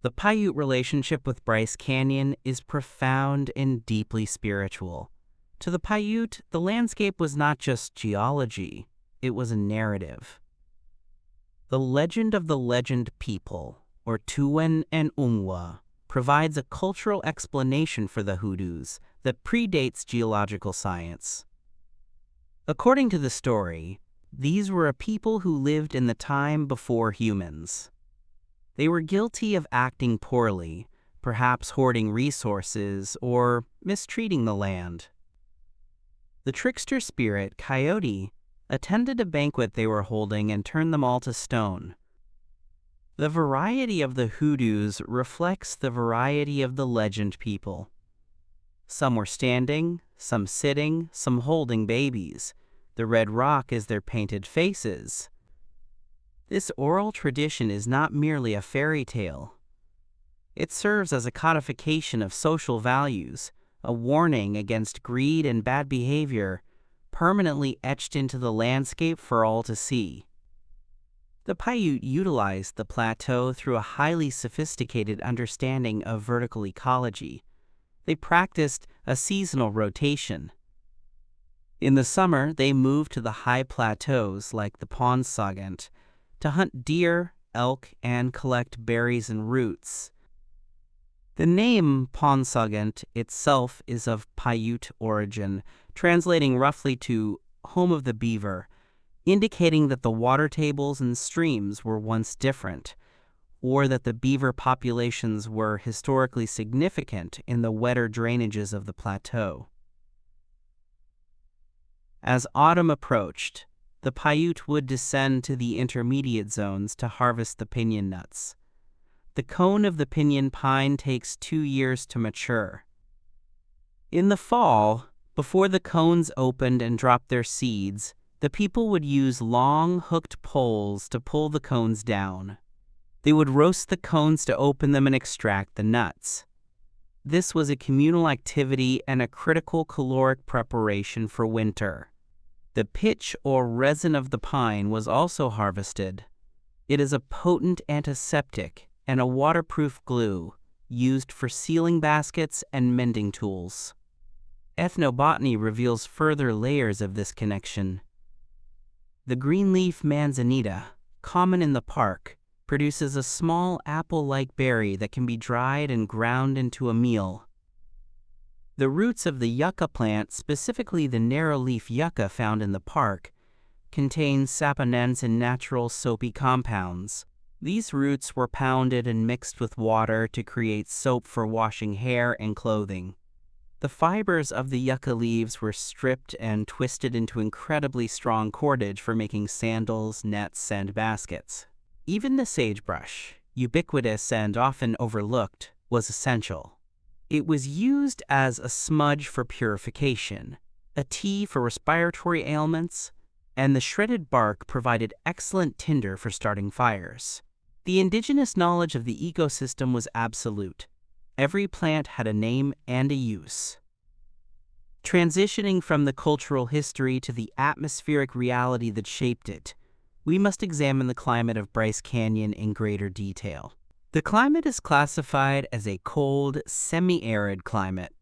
The Paiute relationship with Bryce Canyon is profound and deeply spiritual. To the Paiute, the landscape was not just geology, it was a narrative. The legend of the legend people, or Tuwen and Umwa, provides a cultural explanation for the hoodoos that predates geological science. According to the story, these were a people who lived in the time before humans. They were guilty of acting poorly, perhaps hoarding resources or mistreating the land. The trickster spirit, Coyote, attended a banquet they were holding and turned them all to stone. The variety of the hoodoos reflects the variety of the legend people. Some were standing, some sitting, some holding babies. The red rock is their painted faces. This oral tradition is not merely a fairy tale. It serves as a codification of social values, a warning against greed and bad behavior, permanently etched into the landscape for all to see. The Paiute utilized the plateau through a highly sophisticated understanding of vertical ecology. They practiced a seasonal rotation. In the summer, they moved to the high plateaus like the Ponsaugunt to hunt deer, elk, and collect berries and roots. The name Ponsaugunt itself is of Paiute origin, translating roughly to home of the beaver, indicating that the water tables and streams were once different, or that the beaver populations were historically significant in the wetter drainages of the plateau. As autumn approached, the Paiute would descend to the intermediate zones to harvest the pinyon nuts. The cone of the pinyon pine takes 2 years to mature. In the fall, before the cones opened and dropped their seeds, the people would use long, hooked poles to pull the cones down. They would roast the cones to open them and extract the nuts. This was a communal activity and a critical caloric preparation for winter. The pitch or resin of the pine was also harvested. It is a potent antiseptic and a waterproof glue used for sealing baskets and mending tools. Ethnobotany reveals further layers of this connection. The greenleaf manzanita, common in the park, produces a small apple-like berry that can be dried and ground into a meal. The roots of the yucca plant, specifically the narrow-leaf yucca found in the park, contain saponins and natural soapy compounds. These roots were pounded and mixed with water to create soap for washing hair and clothing. The fibers of the yucca leaves were stripped and twisted into incredibly strong cordage for making sandals, nets, and baskets. Even the sagebrush, ubiquitous and often overlooked, was essential. It was used as a smudge for purification, a tea for respiratory ailments, and the shredded bark provided excellent tinder for starting fires. The indigenous knowledge of the ecosystem was absolute. Every plant had a name and a use. Transitioning from the cultural history to the atmospheric reality that shaped it, we must examine the climate of Bryce Canyon in greater detail. The climate is classified as a cold, semi-arid climate,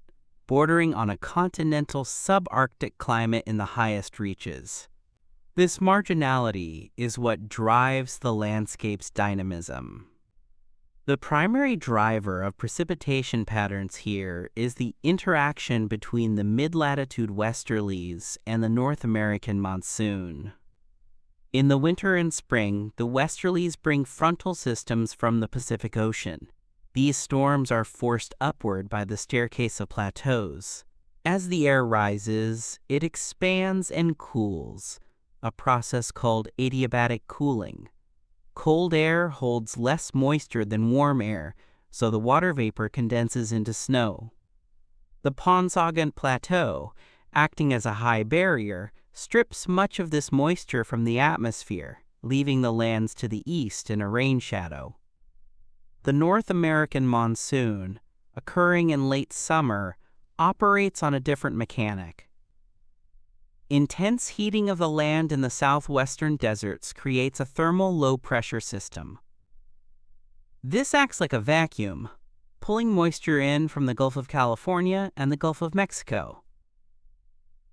bordering on a continental subarctic climate in the highest reaches. This marginality is what drives the landscape's dynamism. The primary driver of precipitation patterns here is the interaction between the mid-latitude westerlies and the North American monsoon. In the winter and spring, the westerlies bring frontal systems from the Pacific Ocean. These storms are forced upward by the staircase of plateaus. As the air rises, it expands and cools, a process called adiabatic cooling. Cold air holds less moisture than warm air, so the water vapor condenses into snow. The Paunsaugunt Plateau, acting as a high barrier, strips much of this moisture from the atmosphere, leaving the lands to the east in a rain shadow. The North American monsoon, occurring in late summer, operates on a different mechanic. Intense heating of the land in the southwestern deserts creates a thermal low-pressure system. This acts like a vacuum, pulling moisture in from the Gulf of California and the Gulf of Mexico.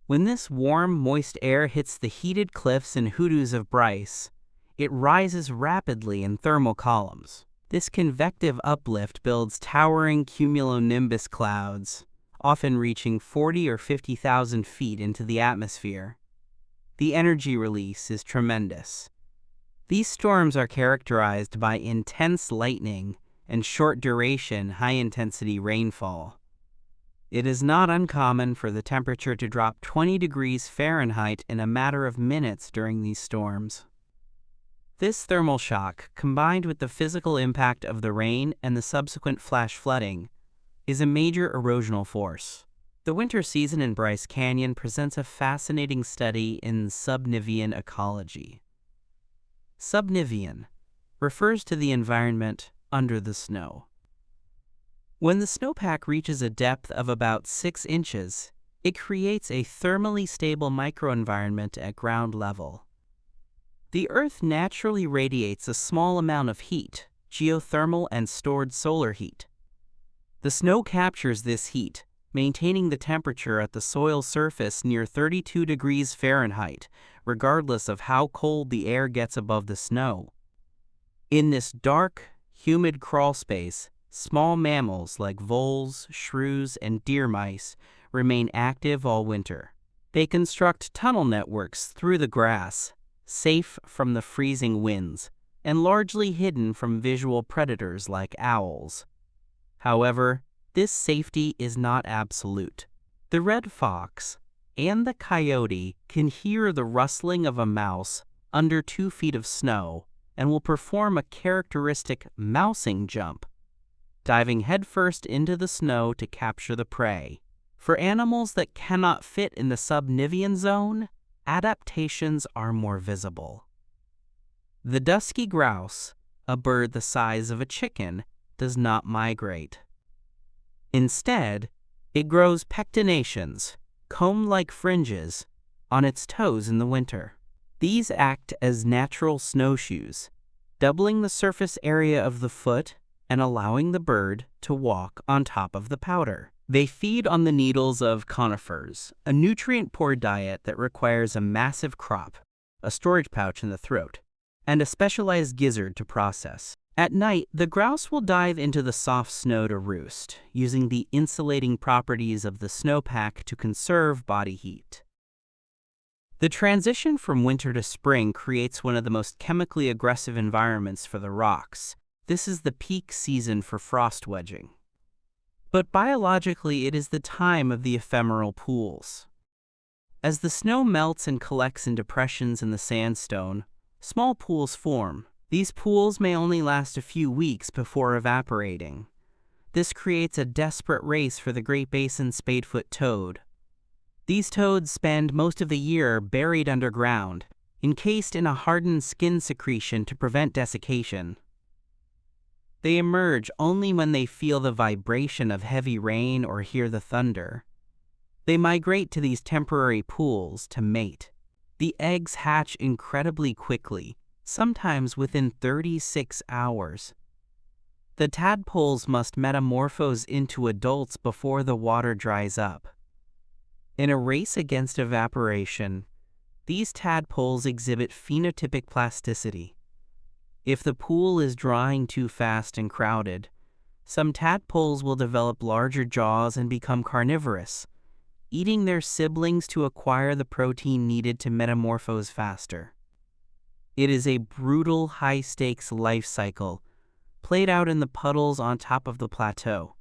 When this warm, moist air hits the heated cliffs and hoodoos of Bryce, it rises rapidly in thermal columns. This convective uplift builds towering cumulonimbus clouds, often reaching 40 or 50,000 feet into the atmosphere. The energy release is tremendous. These storms are characterized by intense lightning and short-duration, high-intensity rainfall. It is not uncommon for the temperature to drop 20 degrees Fahrenheit in a matter of minutes during these storms. This thermal shock, combined with the physical impact of the rain and the subsequent flash flooding, is a major erosional force. The winter season in Bryce Canyon presents a fascinating study in subnivean ecology. Subnivean refers to the environment under the snow. When the snowpack reaches a depth of about 6 inches, it creates a thermally stable microenvironment at ground level. The Earth naturally radiates a small amount of heat, geothermal and stored solar heat. The snow captures this heat, maintaining the temperature at the soil surface near 32 degrees Fahrenheit, regardless of how cold the air gets above the snow. In this dark, humid crawl space, small mammals like voles, shrews, and deer mice remain active all winter. They construct tunnel networks through the grass, safe from the freezing winds, and largely hidden from visual predators like owls. However, this safety is not absolute. The red fox and the coyote can hear the rustling of a mouse under 2 feet of snow and will perform a characteristic mousing jump, diving headfirst into the snow to capture the prey. For animals that cannot fit in the subnivean zone, adaptations are more visible. The dusky grouse, a bird the size of a chicken, does not migrate. Instead, it grows pectinations, comb-like fringes, on its toes in the winter. These act as natural snowshoes, doubling the surface area of the foot and allowing the bird to walk on top of the powder. They feed on the needles of conifers, a nutrient-poor diet that requires a massive crop, a storage pouch in the throat, and a specialized gizzard to process. At night, the grouse will dive into the soft snow to roost, using the insulating properties of the snowpack to conserve body heat. The transition from winter to spring creates one of the most chemically aggressive environments for the rocks. This is the peak season for frost wedging. But biologically, it is the time of the ephemeral pools. As the snow melts and collects in depressions in the sandstone, small pools form. These pools may only last a few weeks before evaporating. This creates a desperate race for the Great Basin spadefoot toad. These toads spend most of the year buried underground, encased in a hardened skin secretion to prevent desiccation. They emerge only when they feel the vibration of heavy rain or hear the thunder. They migrate to these temporary pools to mate. The eggs hatch incredibly quickly, sometimes within 36 hours. The tadpoles must metamorphose into adults before the water dries up. In a race against evaporation, these tadpoles exhibit phenotypic plasticity. If the pool is drying too fast and crowded, some tadpoles will develop larger jaws and become carnivorous, eating their siblings to acquire the protein needed to metamorphose faster. It is a brutal, high-stakes life cycle, played out in the puddles on top of the plateau.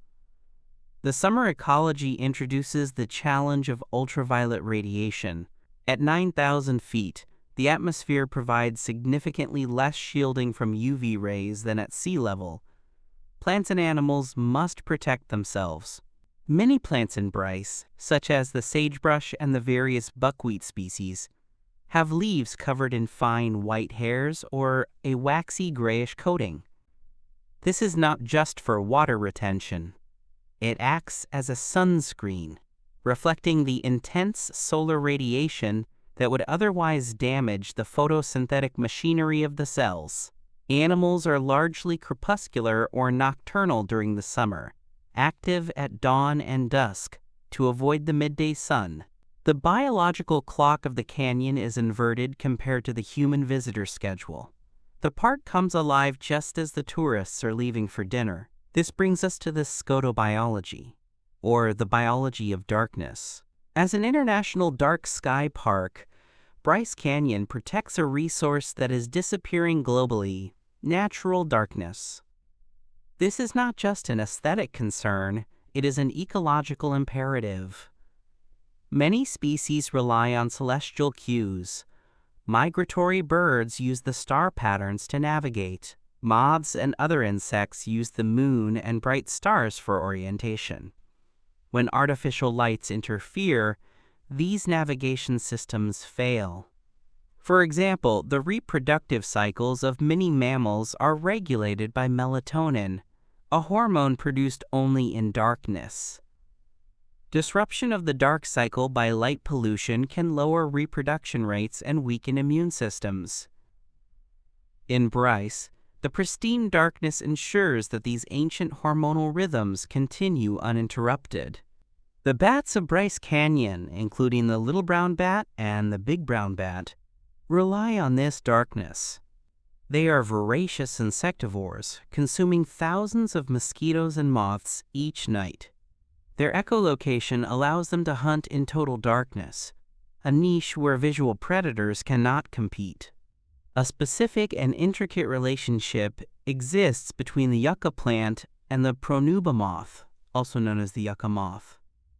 The summer ecology introduces the challenge of ultraviolet radiation. At 9,000 feet, the atmosphere provides significantly less shielding from UV rays than at sea level. Plants and animals must protect themselves. Many plants in Bryce, such as the sagebrush and the various buckwheat species, have leaves covered in fine white hairs or a waxy grayish coating. This is not just for water retention. It acts as a sunscreen, reflecting the intense solar radiation that would otherwise damage the photosynthetic machinery of the cells. Animals are largely crepuscular or nocturnal during the summer, active at dawn and dusk to avoid the midday sun. The biological clock of the canyon is inverted compared to the human visitor schedule. The park comes alive just as the tourists are leaving for dinner. This brings us to the scotobiology, or the biology of darkness. As an international dark sky park, Bryce Canyon protects a resource that is disappearing globally: natural darkness. This is not just an aesthetic concern, it is an ecological imperative. Many species rely on celestial cues. Migratory birds use the star patterns to navigate. Moths and other insects use the moon and bright stars for orientation. When artificial lights interfere, these navigation systems fail. For example, the reproductive cycles of many mammals are regulated by melatonin, a hormone produced only in darkness. Disruption of the dark cycle by light pollution can lower reproduction rates and weaken immune systems. In Bryce, the pristine darkness ensures that these ancient hormonal rhythms continue uninterrupted. The bats of Bryce Canyon, including the little brown bat and the big brown bat, rely on this darkness. They are voracious insectivores, consuming thousands of mosquitoes and moths each night. Their echolocation allows them to hunt in total darkness, a niche where visual predators cannot compete. A specific and intricate relationship exists between the yucca plant and the pronuba moth, also known as the yucca moth.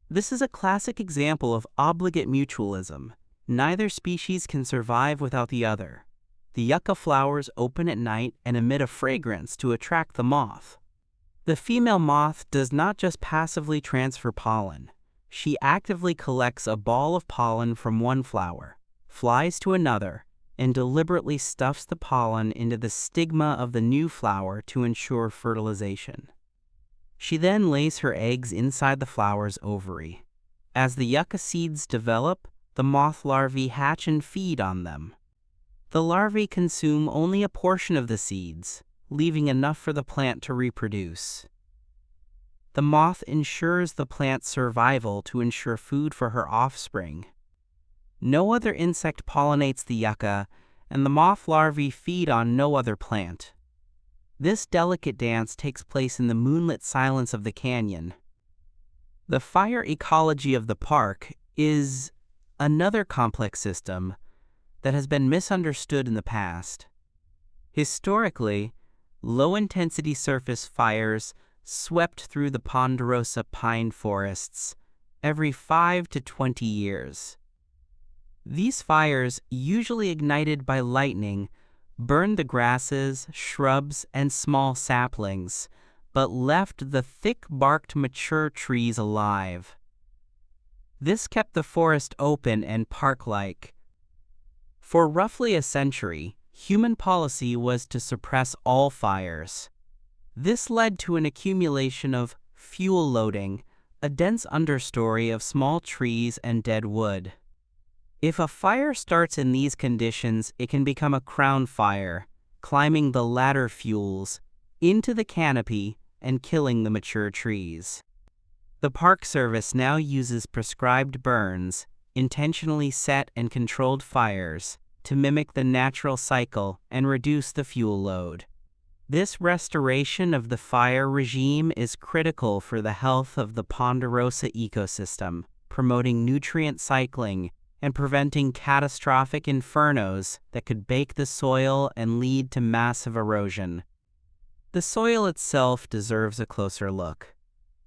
This is a classic example of obligate mutualism. Neither species can survive without the other. The yucca flowers open at night and emit a fragrance to attract the moth. The female moth does not just passively transfer pollen. She actively collects a ball of pollen from one flower, flies to another, and deliberately stuffs the pollen into the stigma of the new flower to ensure fertilization. She then lays her eggs inside the flower's ovary. As the yucca seeds develop, the moth larvae hatch and feed on them. The larvae consume only a portion of the seeds, leaving enough for the plant to reproduce. The moth ensures the plant's survival to ensure food for her offspring. No other insect pollinates the yucca, and the moth larvae feed on no other plant. This delicate dance takes place in the moonlit silence of the canyon. The fire ecology of the park is another complex system that has been misunderstood in the past. Historically, low-intensity surface fires swept through the ponderosa pine forests every 5 to 20 years. These fires, usually ignited by lightning, burned the grasses, shrubs, and small saplings, but left the thick-barked mature trees alive. This kept the forest open and park-like. For roughly a century, human policy was to suppress all fires. This led to an accumulation of fuel loading, a dense understory of small trees and dead wood. If a fire starts in these conditions, it can become a crown fire, climbing the ladder fuels into the canopy and killing the mature trees. The Park Service now uses prescribed burns, intentionally set and controlled fires, to mimic the natural cycle and reduce the fuel load. This restoration of the fire regime is critical for the health of the ponderosa ecosystem, promoting nutrient cycling and preventing catastrophic infernos that could bake the soil and lead to massive erosion. The soil itself deserves a closer look.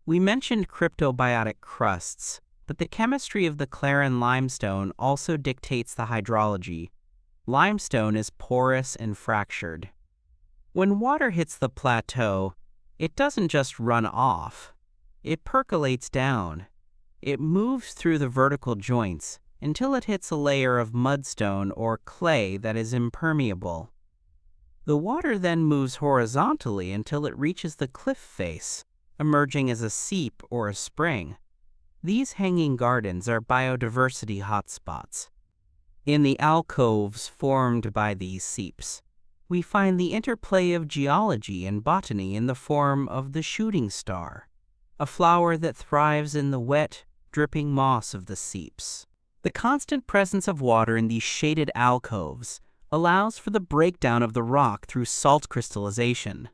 We mentioned cryptobiotic crusts, but the chemistry of the Clarin limestone also dictates the hydrology. Limestone is porous and fractured. When water hits the plateau, it doesn't just run off. It percolates down. It moves through the vertical joints until it hits a layer of mudstone or clay that is impermeable. The water then moves horizontally until it reaches the cliff face, emerging as a seep or a spring. These hanging gardens are biodiversity hotspots. In the alcoves formed by these seeps, we find the interplay of geology and botany in the form of the shooting star, a flower that thrives in the wet, dripping moss of the seeps. The constant presence of water in these shaded alcoves allows for the breakdown of the rock through salt crystallization.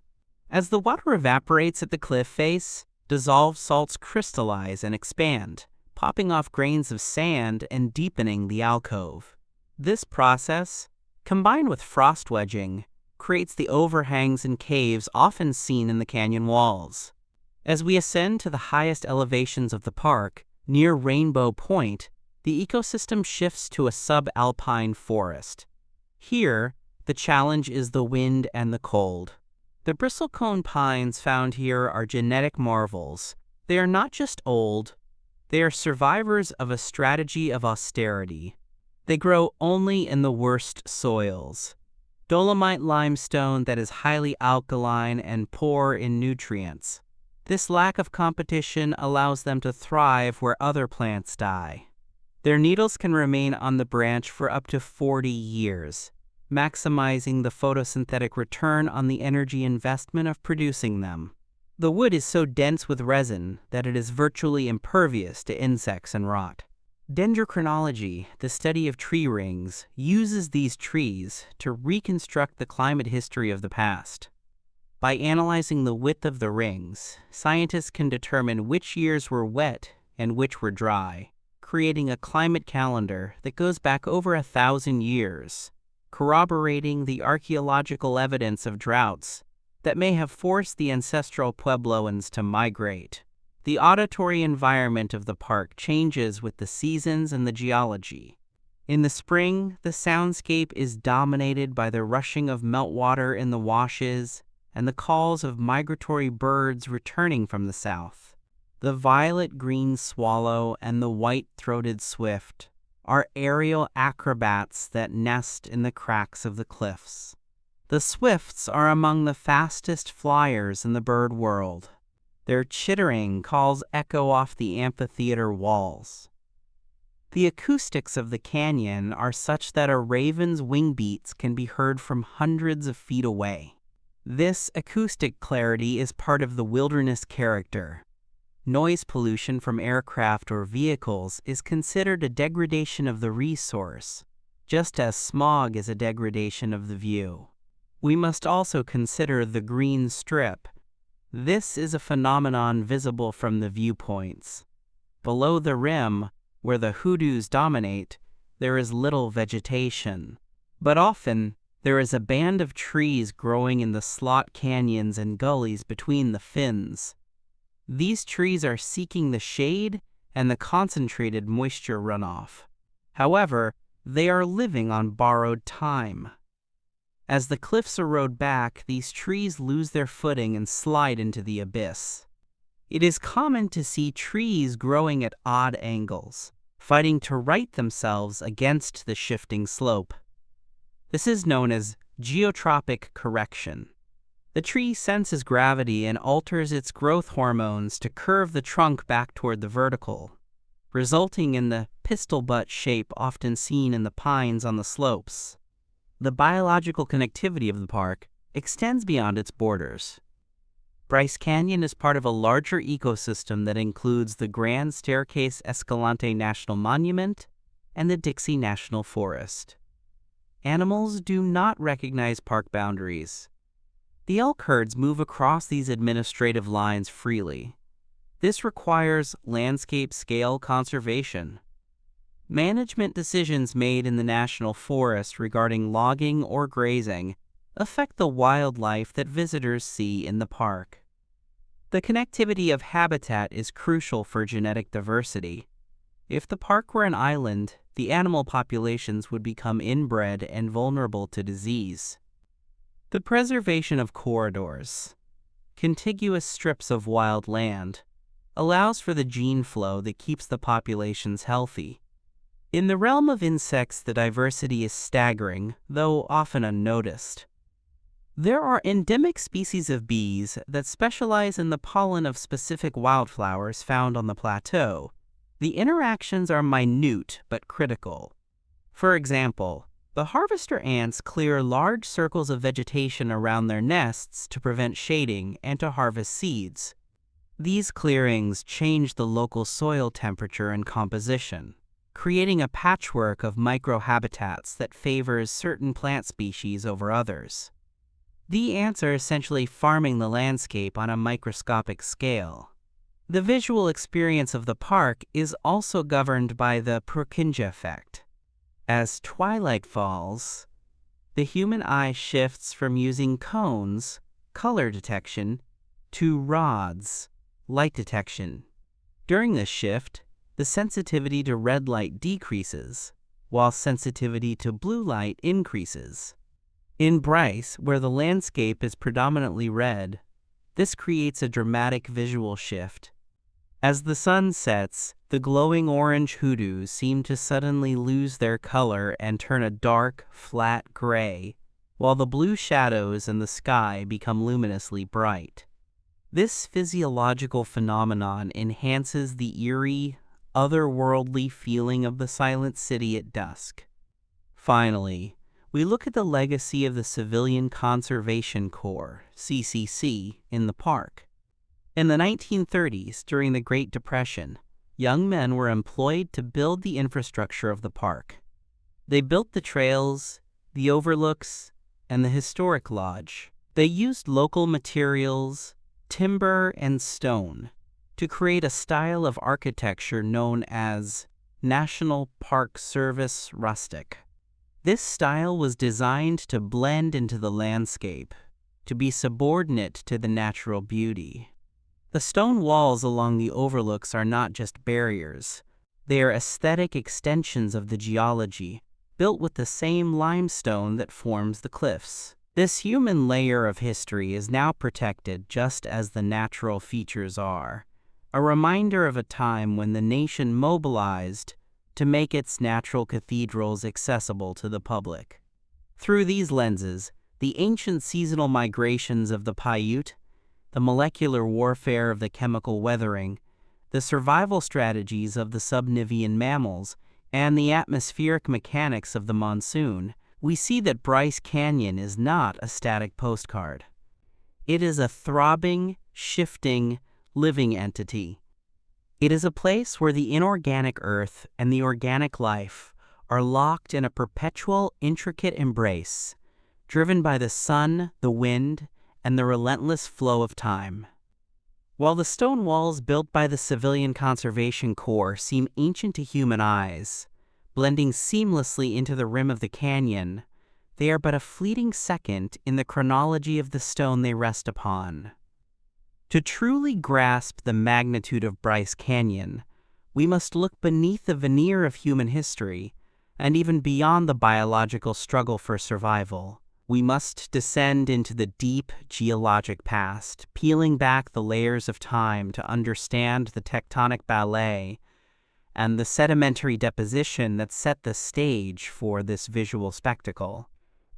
As the water evaporates at the cliff face, dissolved salts crystallize and expand, popping off grains of sand and deepening the alcove. This process, combined with frost wedging, creates the overhangs and caves often seen in the canyon walls. As we ascend to the highest elevations of the park, near Rainbow Point, the ecosystem shifts to a subalpine forest. Here, the challenge is the wind and the cold. The bristlecone pines found here are genetic marvels. They are not just old, they are survivors of a strategy of austerity. They grow only in the worst soils. Dolomite limestone that is highly alkaline and poor in nutrients. This lack of competition allows them to thrive where other plants die. Their needles can remain on the branch for up to 40 years, maximizing the photosynthetic return on the energy investment of producing them. The wood is so dense with resin that it is virtually impervious to insects and rot. Dendrochronology, the study of tree rings, uses these trees to reconstruct the climate history of the past. By analyzing the width of the rings, scientists can determine which years were wet and which were dry, creating a climate calendar that goes back over 1,000 years, corroborating the archaeological evidence of droughts that may have forced the ancestral Puebloans to migrate. The auditory environment of the park changes with the seasons and the geology. In the spring, the soundscape is dominated by the rushing of meltwater in the washes and the calls of migratory birds returning from the south. The violet-green swallow and the white-throated swift are aerial acrobats that nest in the cracks of the cliffs. The swifts are among the fastest flyers in the bird world. Their chittering calls echo off the amphitheater walls. The acoustics of the canyon are such that a raven's wing beats can be heard from hundreds of feet away. This acoustic clarity is part of the wilderness character. Noise pollution from aircraft or vehicles is considered a degradation of the resource, just as smog is a degradation of the view. We must also consider the green strip. This is a phenomenon visible from the viewpoints. Below the rim, where the hoodoos dominate, there is little vegetation. But often, there is a band of trees growing in the slot canyons and gullies between the fins. These trees are seeking the shade and the concentrated moisture runoff. However, they are living on borrowed time. As the cliffs erode back, these trees lose their footing and slide into the abyss. It is common to see trees growing at odd angles, fighting to right themselves against the shifting slope. This is known as geotropic correction. The tree senses gravity and alters its growth hormones to curve the trunk back toward the vertical, resulting in the pistol butt shape often seen in the pines on the slopes. The biological connectivity of the park extends beyond its borders. Bryce Canyon is part of a larger ecosystem that includes the Grand Staircase Escalante National Monument and the Dixie National Forest. Animals do not recognize park boundaries. The elk herds move across these administrative lines freely. This requires landscape-scale conservation. Management decisions made in the national forest regarding logging or grazing affect the wildlife that visitors see in the park. The connectivity of habitat is crucial for genetic diversity. If the park were an island, the animal populations would become inbred and vulnerable to disease. The preservation of corridors, contiguous strips of wild land, allows for the gene flow that keeps the populations healthy. In the realm of insects, the diversity is staggering, though often unnoticed. There are endemic species of bees that specialize in the pollen of specific wildflowers found on the plateau. The interactions are minute but critical. For example, the harvester ants clear large circles of vegetation around their nests to prevent shading and to harvest seeds. These clearings change the local soil temperature and composition, creating a patchwork of microhabitats that favors certain plant species over others. The ants are essentially farming the landscape on a microscopic scale. The visual experience of the park is also governed by the Purkinje effect. As twilight falls, the human eye shifts from using cones, color detection, to rods, light detection. During this shift, the sensitivity to red light decreases, while sensitivity to blue light increases. In Bryce, where the landscape is predominantly red, this creates a dramatic visual shift. As the sun sets, the glowing orange hoodoos seem to suddenly lose their color and turn a dark, flat gray, while the blue shadows in the sky become luminously bright. This physiological phenomenon enhances the eerie, otherworldly feeling of the silent city at dusk. Finally, we look at the legacy of the Civilian Conservation Corps, CCC, in the park. In the 1930s, during the Great Depression, young men were employed to build the infrastructure of the park. They built the trails, the overlooks, and the historic lodge. They used local materials, timber and stone, to create a style of architecture known as National Park Service Rustic. This style was designed to blend into the landscape, to be subordinate to the natural beauty. The stone walls along the overlooks are not just barriers. They are aesthetic extensions of the geology, built with the same limestone that forms the cliffs. This human layer of history is now protected just as the natural features are. a reminder of a time when the nation mobilized to make its natural cathedrals accessible to the public. Through these lenses, the ancient seasonal migrations of the Paiute, the molecular warfare of the chemical weathering, the survival strategies of the subnivean mammals, and the atmospheric mechanics of the monsoon, we see that Bryce Canyon is not a static postcard. It is a throbbing, shifting, living entity. It is a place where the inorganic earth and the organic life are locked in a perpetual, intricate embrace, driven by the sun, the wind, and the relentless flow of time. While the stone walls built by the Civilian Conservation Corps seem ancient to human eyes, blending seamlessly into the rim of the canyon, they are but a fleeting second in the chronology of the stone they rest upon. To truly grasp the magnitude of Bryce Canyon, we must look beneath the veneer of human history, and even beyond the biological struggle for survival. We must descend into the deep geologic past, peeling back the layers of time to understand the tectonic ballet and the sedimentary deposition that set the stage for this visual spectacle.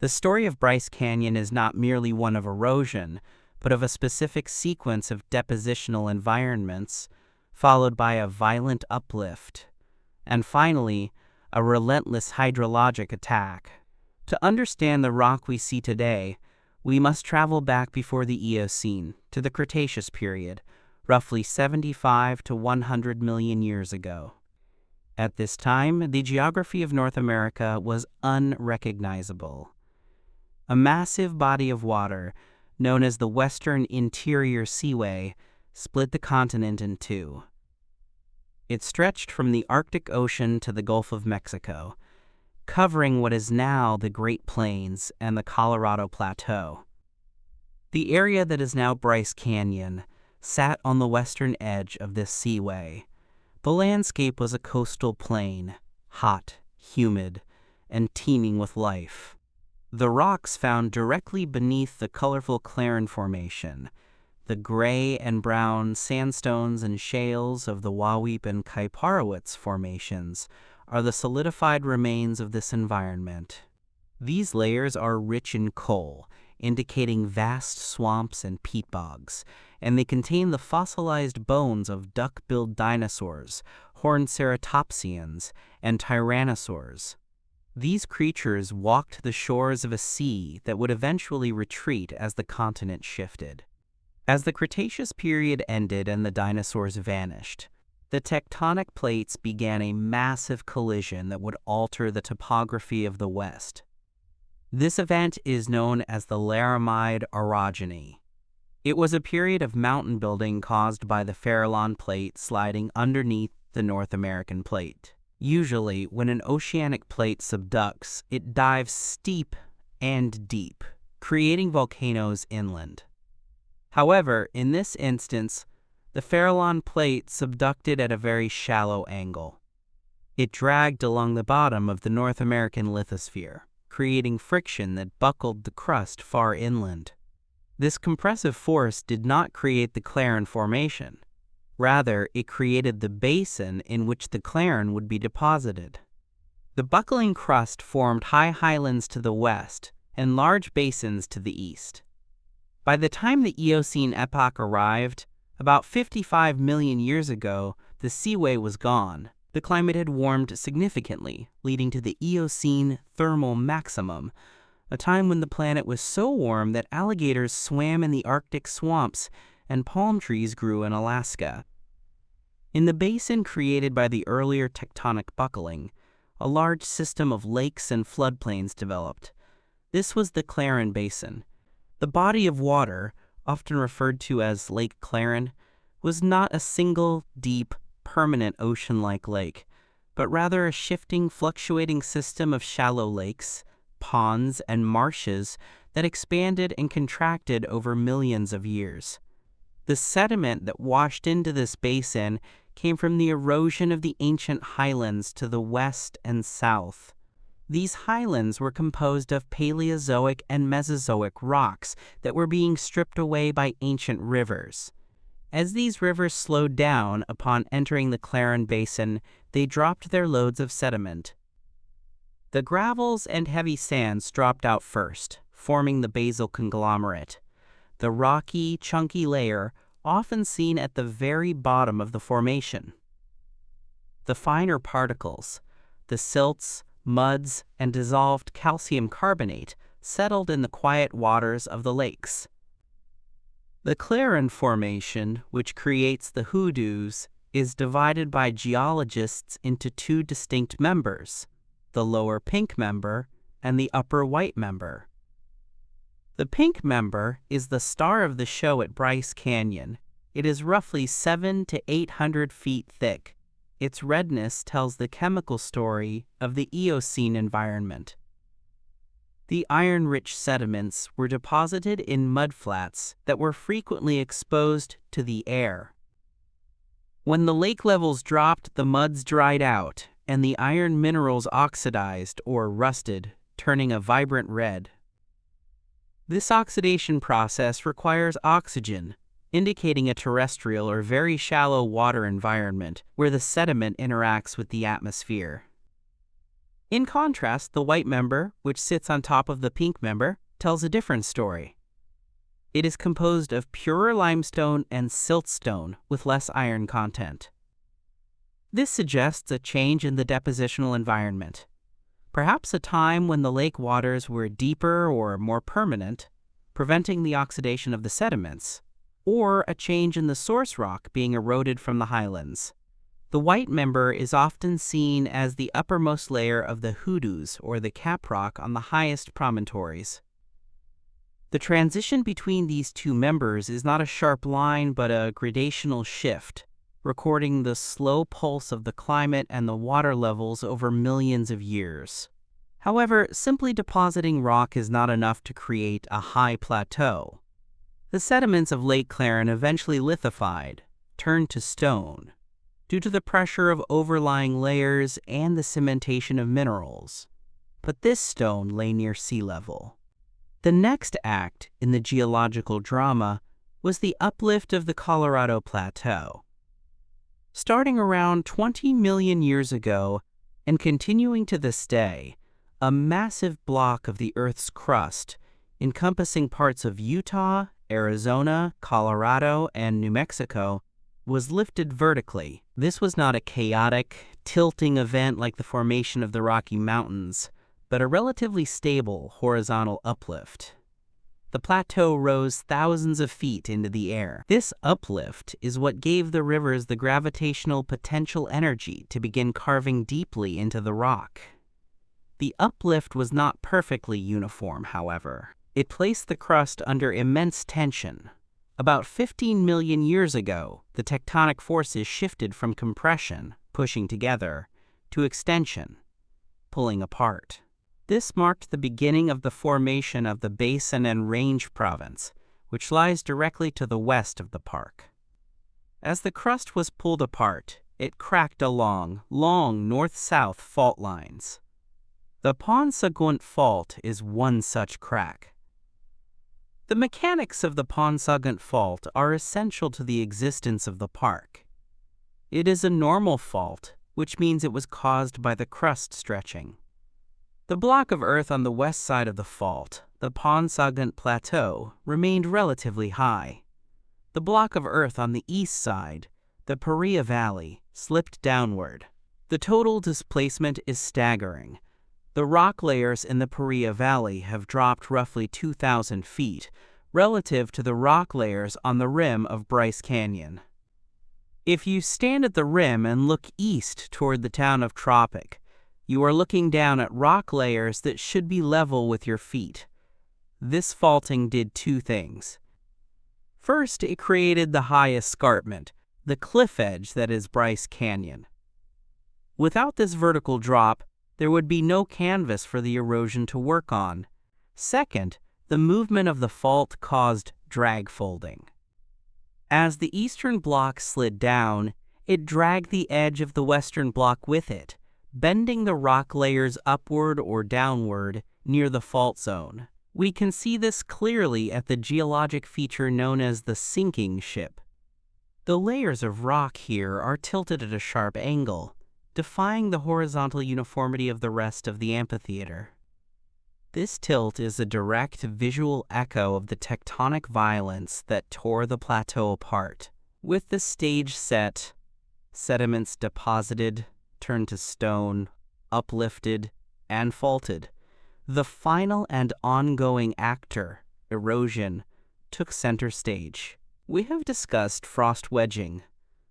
The story of Bryce Canyon is not merely one of erosion, but of a specific sequence of depositional environments, followed by a violent uplift, and finally, a relentless hydrologic attack. To understand the rock we see today, we must travel back before the Eocene, to the Cretaceous period, roughly 75 to 100 million years ago. At this time, the geography of North America was unrecognizable. A massive body of water, known as the Western Interior Seaway, split the continent in two. It stretched from the Arctic Ocean to the Gulf of Mexico, covering what is now the Great Plains and the Colorado Plateau. The area that is now Bryce Canyon sat on the western edge of this seaway. The landscape was a coastal plain, hot, humid, and teeming with life. The rocks found directly beneath the colorful Claren Formation, the gray and brown sandstones and shales of the Wawip and Kaiparowitz formations, are the solidified remains of this environment. These layers are rich in coal, indicating vast swamps and peat bogs, and they contain the fossilized bones of duck-billed dinosaurs, horned ceratopsians, and tyrannosaurs. These creatures walked the shores of a sea that would eventually retreat as the continent shifted. As the Cretaceous period ended and the dinosaurs vanished, the tectonic plates began a massive collision that would alter the topography of the West. This event is known as the Laramide orogeny. It was a period of mountain building caused by the Farallon Plate sliding underneath the North American plate. Usually, when an oceanic plate subducts, it dives steep and deep, creating volcanoes inland. However, in this instance, the Farallon Plate subducted at a very shallow angle. It dragged along the bottom of the North American lithosphere, creating friction that buckled the crust far inland. This compressive force did not create the Claren Formation. Rather, it created the basin in which the Claren would be deposited. The buckling crust formed high highlands to the west and large basins to the east. By the time the Eocene epoch arrived, about 55 million years ago, the seaway was gone. The climate had warmed significantly, leading to the Eocene thermal maximum, a time when the planet was so warm that alligators swam in the Arctic swamps and palm trees grew in Alaska. In the basin created by the earlier tectonic buckling, a large system of lakes and floodplains developed. This was the Claren Basin. The body of water, often referred to as Lake Claren, was not a single, deep, permanent ocean-like lake, but rather a shifting, fluctuating system of shallow lakes, ponds, and marshes that expanded and contracted over millions of years. The sediment that washed into this basin came from the erosion of the ancient highlands to the west and south. These highlands were composed of Paleozoic and Mesozoic rocks that were being stripped away by ancient rivers. As these rivers slowed down upon entering the Clarion Basin, they dropped their loads of sediment. The gravels and heavy sands dropped out first, forming the basal conglomerate, the rocky, chunky layer often seen at the very bottom of the formation. The finer particles, the silts, muds, and dissolved calcium carbonate, settled in the quiet waters of the lakes. The Clarion Formation, which creates the hoodoos, is divided by geologists into two distinct members, the lower pink member and the upper white member. The pink member is the star of the show at Bryce Canyon. It is roughly 700 to 800 feet thick. Its redness tells the chemical story of the Eocene environment. The iron-rich sediments were deposited in mudflats that were frequently exposed to the air. When the lake levels dropped, the muds dried out, and the iron minerals oxidized or rusted, turning a vibrant red. This oxidation process requires oxygen, indicating a terrestrial or very shallow water environment where the sediment interacts with the atmosphere. In contrast, the white member, which sits on top of the pink member, tells a different story. It is composed of purer limestone and siltstone with less iron content. This suggests a change in the depositional environment. Perhaps a time when the lake waters were deeper or more permanent, preventing the oxidation of the sediments, or a change in the source rock being eroded from the highlands. The white member is often seen as the uppermost layer of the hoodoos or the cap rock on the highest promontories. The transition between these two members is not a sharp line but a gradational shift, recording the slow pulse of the climate and the water levels over millions of years. However, simply depositing rock is not enough to create a high plateau. The sediments of Lake Clarion eventually lithified, turned to stone, due to the pressure of overlying layers and the cementation of minerals. But this stone lay near sea level. The next act in the geological drama was the uplift of the Colorado Plateau. Starting around 20 million years ago and continuing to this day, a massive block of the Earth's crust, encompassing parts of Utah, Arizona, Colorado, and New Mexico, was lifted vertically. This was not a chaotic, tilting event like the formation of the Rocky Mountains, but a relatively stable horizontal uplift. The plateau rose thousands of feet into the air. This uplift is what gave the rivers the gravitational potential energy to begin carving deeply into the rock. The uplift was not perfectly uniform, however. It placed the crust under immense tension. About 15 million years ago, the tectonic forces shifted from compression, pushing together, to extension, pulling apart. This marked the beginning of the formation of the Basin and Range Province, which lies directly to the west of the park. As the crust was pulled apart, it cracked along long north-south fault lines. The Ponsongunt Fault is one such crack. The mechanics of the Ponsongunt Fault are essential to the existence of the park. It is a normal fault, which means it was caused by the crust stretching. The block of earth on the west side of the fault, the Ponsongunt Plateau, remained relatively high. The block of earth on the east side, the Paria Valley, slipped downward. The total displacement is staggering. The rock layers in the Paria Valley have dropped roughly 2,000 feet, relative to the rock layers on the rim of Bryce Canyon. If you stand at the rim and look east toward the town of Tropic, you are looking down at rock layers that should be level with your feet. This faulting did two things. First, it created the high escarpment, the cliff edge that is Bryce Canyon. Without this vertical drop, there would be no canvas for the erosion to work on. Second, the movement of the fault caused drag folding. As the eastern block slid down, it dragged the edge of the western block with it, bending the rock layers upward or downward near the fault zone. We can see this clearly at the geologic feature known as the sinking ship. The layers of rock here are tilted at a sharp angle, defying the horizontal uniformity of the rest of the amphitheater. This tilt is a direct visual echo of the tectonic violence that tore the plateau apart. With the stage set, sediments deposited, turned to stone, uplifted, and faulted, the final and ongoing actor, erosion, took center stage. We have discussed frost wedging,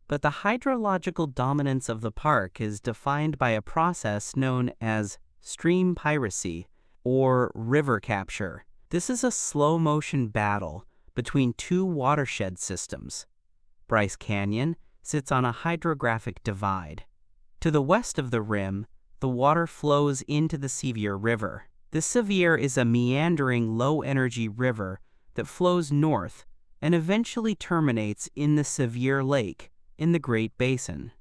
but the hydrological dominance of the park is defined by a process known as stream piracy, or river capture. This is a slow-motion battle between two watershed systems. Bryce Canyon sits on a hydrographic divide. To the west of the rim, the water flows into the Sevier River. The Sevier is a meandering, low-energy river that flows north and eventually terminates in the Sevier Lake in the Great Basin.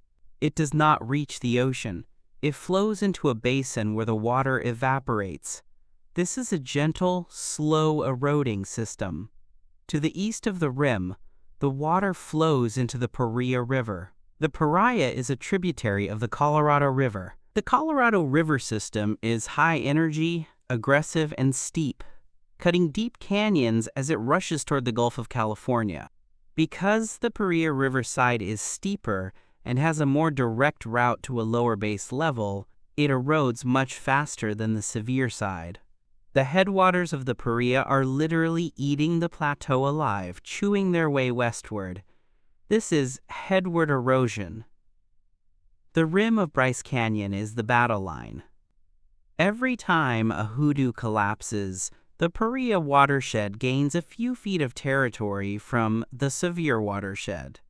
It does not reach the ocean. It flows into a basin where the water evaporates. This is a gentle, slow-eroding system. To the east of the rim, the water flows into the Paria River. The Paria is a tributary of the Colorado River. The Colorado River system is high-energy, aggressive, and steep, cutting deep canyons as it rushes toward the Gulf of California. Because the Paria River side is steeper and has a more direct route to a lower base level, it erodes much faster than the Sevier side. The headwaters of the Paria are literally eating the plateau alive, chewing their way westward. This is headward erosion. The rim of Bryce Canyon is the battle line. Every time a hoodoo collapses, the Paria watershed gains a few feet of territory from the Sevier watershed.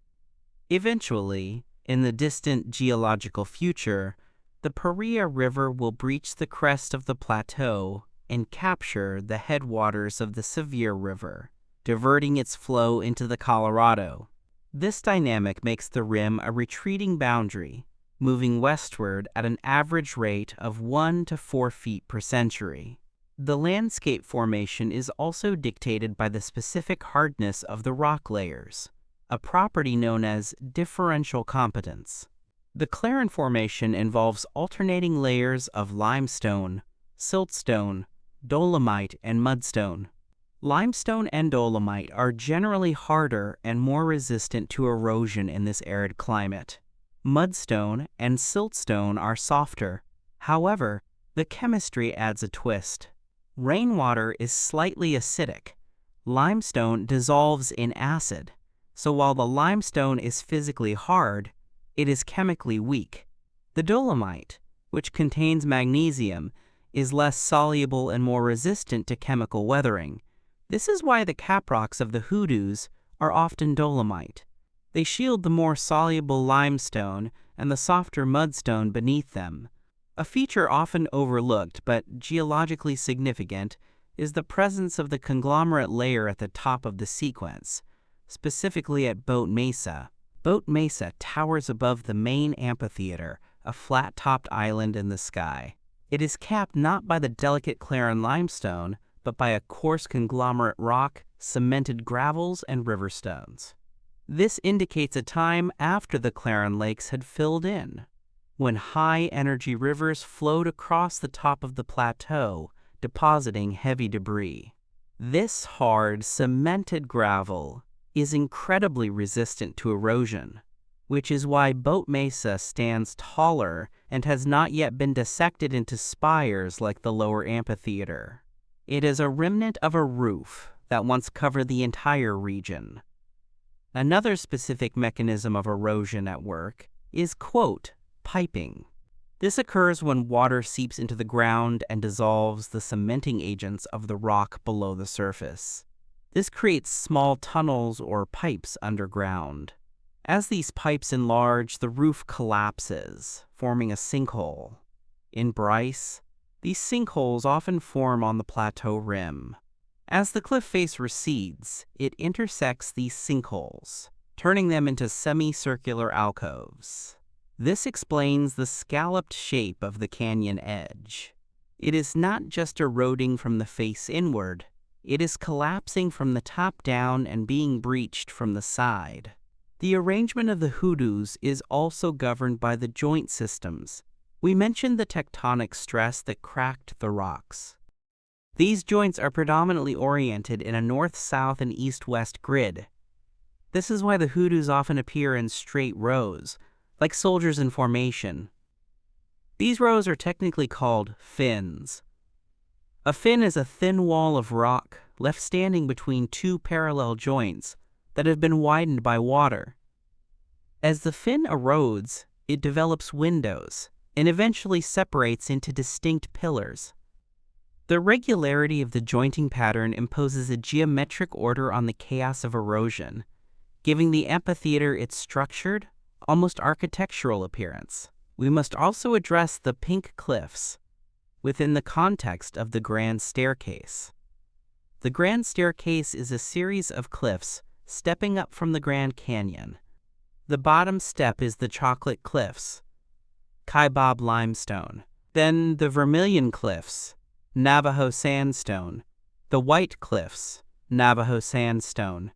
Eventually, in the distant geological future, the Paria River will breach the crest of the plateau and capture the headwaters of the Sevier River, diverting its flow into the Colorado. This dynamic makes the rim a retreating boundary, moving westward at an average rate of 1 to 4 feet per century. The landscape formation is also dictated by the specific hardness of the rock layers, a property known as differential competence. The Claren Formation involves alternating layers of limestone, siltstone, dolomite, and mudstone. Limestone and dolomite are generally harder and more resistant to erosion in this arid climate. Mudstone and siltstone are softer. However, the chemistry adds a twist. Rainwater is slightly acidic. Limestone dissolves in acid, so while the limestone is physically hard, it is chemically weak. The dolomite, which contains magnesium, is less soluble and more resistant to chemical weathering. This is why the caprocks of the hoodoos are often dolomite. They shield the more soluble limestone and the softer mudstone beneath them. A feature often overlooked but geologically significant is the presence of the conglomerate layer at the top of the sequence, specifically at Boat Mesa. Boat Mesa towers above the main amphitheater, a flat-topped island in the sky. It is capped not by the delicate Claren limestone, but by a coarse conglomerate rock, cemented gravels, and river stones. This indicates a time after the Claren lakes had filled in, when high-energy rivers flowed across the top of the plateau, depositing heavy debris. This hard, cemented gravel is incredibly resistant to erosion, which is why Boat Mesa stands taller and has not yet been dissected into spires like the lower amphitheater. It is a remnant of a roof that once covered the entire region. Another specific mechanism of erosion at work is, quote, piping. This occurs when water seeps into the ground and dissolves the cementing agents of the rock below the surface. This creates small tunnels or pipes underground. As these pipes enlarge, the roof collapses, forming a sinkhole. In Bryce, these sinkholes often form on the plateau rim. As the cliff face recedes, it intersects these sinkholes, turning them into semicircular alcoves. This explains the scalloped shape of the canyon edge. It is not just eroding from the face inward, it is collapsing from the top down and being breached from the side. The arrangement of the hoodoos is also governed by the joint systems. We mentioned the tectonic stress that cracked the rocks. These joints are predominantly oriented in a north-south and east-west grid. This is why the hoodoos often appear in straight rows, like soldiers in formation. These rows are technically called fins. A fin is a thin wall of rock left standing between two parallel joints that have been widened by water. As the fin erodes, it develops windows and eventually separates into distinct pillars. The regularity of the jointing pattern imposes a geometric order on the chaos of erosion, giving the amphitheater its structured, almost architectural appearance. We must also address the pink cliffs within the context of the Grand Staircase. The Grand Staircase is a series of cliffs stepping up from the Grand Canyon. The bottom step is the Chocolate Cliffs, Kaibab limestone. Then the Vermilion Cliffs, Navajo sandstone. The White Cliffs, Navajo sandstone.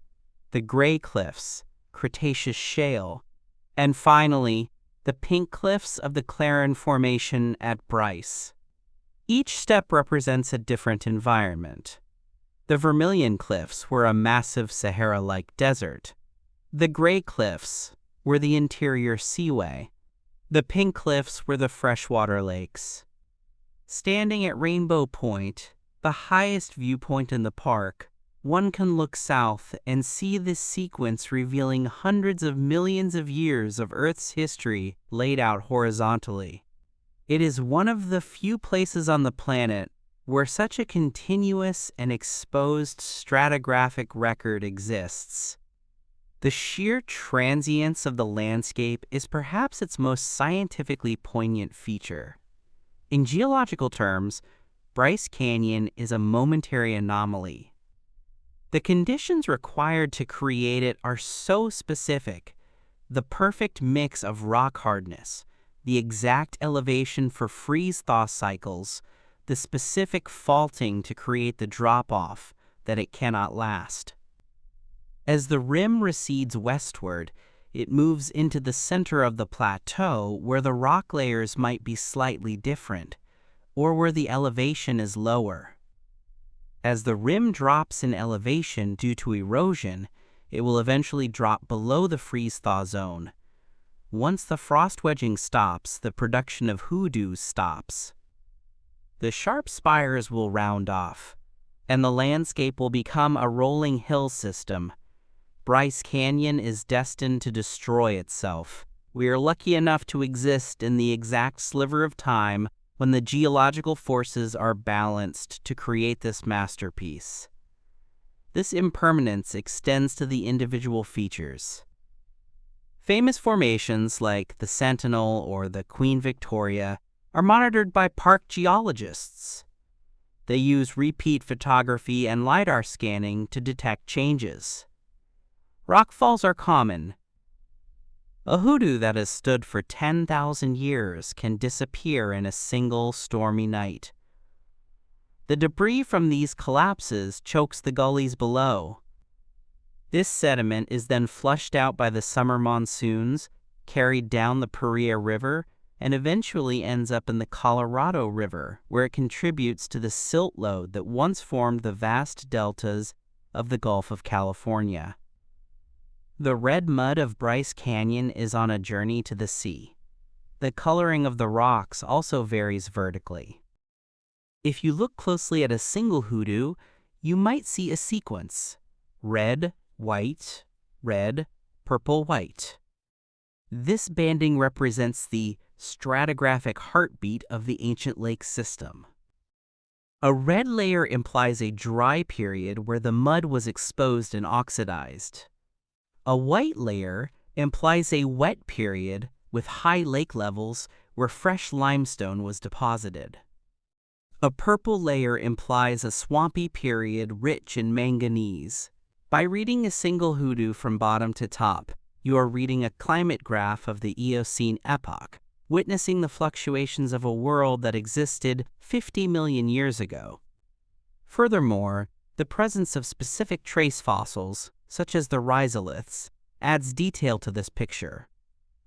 The Gray Cliffs, Cretaceous shale. And finally, the Pink Cliffs of the Claren Formation at Bryce. Each step represents a different environment. The Vermilion Cliffs were a massive Sahara-like desert. The Gray Cliffs were the interior seaway. The Pink Cliffs were the freshwater lakes. Standing at Rainbow Point, the highest viewpoint in the park, one can look south and see this sequence revealing hundreds of millions of years of Earth's history laid out horizontally. It is one of the few places on the planet where such a continuous and exposed stratigraphic record exists. The sheer transience of the landscape is perhaps its most scientifically poignant feature. In geological terms, Bryce Canyon is a momentary anomaly. The conditions required to create it are so specific: the perfect mix of rock hardness, the exact elevation for freeze-thaw cycles, the specific faulting to create the drop-off that it cannot last. As the rim recedes westward, it moves into the center of the plateau where the rock layers might be slightly different, or where the elevation is lower. As the rim drops in elevation due to erosion, it will eventually drop below the freeze-thaw zone. Once the frost wedging stops, the production of hoodoos stops. The sharp spires will round off, and the landscape will become a rolling hill system. Bryce Canyon is destined to destroy itself. We are lucky enough to exist in the exact sliver of time when the geological forces are balanced to create this masterpiece. This impermanence extends to the individual features. Famous formations like the Sentinel or the Queen Victoria are monitored by park geologists. They use repeat photography and LiDAR scanning to detect changes. Rockfalls are common. A hoodoo that has stood for 10,000 years can disappear in a single stormy night. The debris from these collapses chokes the gullies below. This sediment is then flushed out by the summer monsoons, carried down the Paria River, and eventually ends up in the Colorado River, where it contributes to the silt load that once formed the vast deltas of the Gulf of California. The red mud of Bryce Canyon is on a journey to the sea. The coloring of the rocks also varies vertically. If you look closely at a single hoodoo, you might see a sequence: red, white, red, purple, white. This banding represents the stratigraphic heartbeat of the ancient lake system. A red layer implies a dry period where the mud was exposed and oxidized. A white layer implies a wet period with high lake levels where fresh limestone was deposited. A purple layer implies a swampy period rich in manganese. By reading a single hoodoo from bottom to top, you are reading a climate graph of the Eocene epoch, witnessing the fluctuations of a world that existed 50 million years ago. Furthermore, the presence of specific trace fossils, such as the rhizoliths, adds detail to this picture.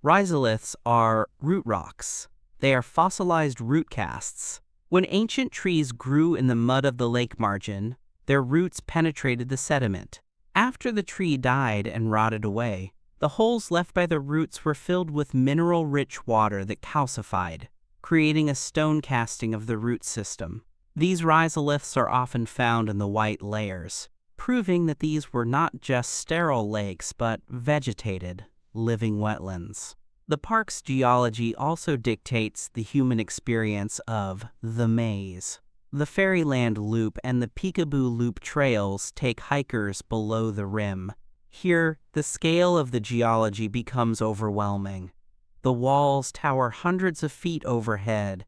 Rhizoliths are root rocks. They are fossilized root casts. When ancient trees grew in the mud of the lake margin, their roots penetrated the sediment. After the tree died and rotted away, the holes left by the roots were filled with mineral-rich water that calcified, creating a stone casting of the root system. These rhizoliths are often found in the white layers, proving that these were not just sterile lakes but vegetated, living wetlands. The park's geology also dictates the human experience of the maze. The Fairyland Loop and the Peekaboo Loop trails take hikers below the rim. Here, the scale of the geology becomes overwhelming. The walls tower hundreds of feet overhead.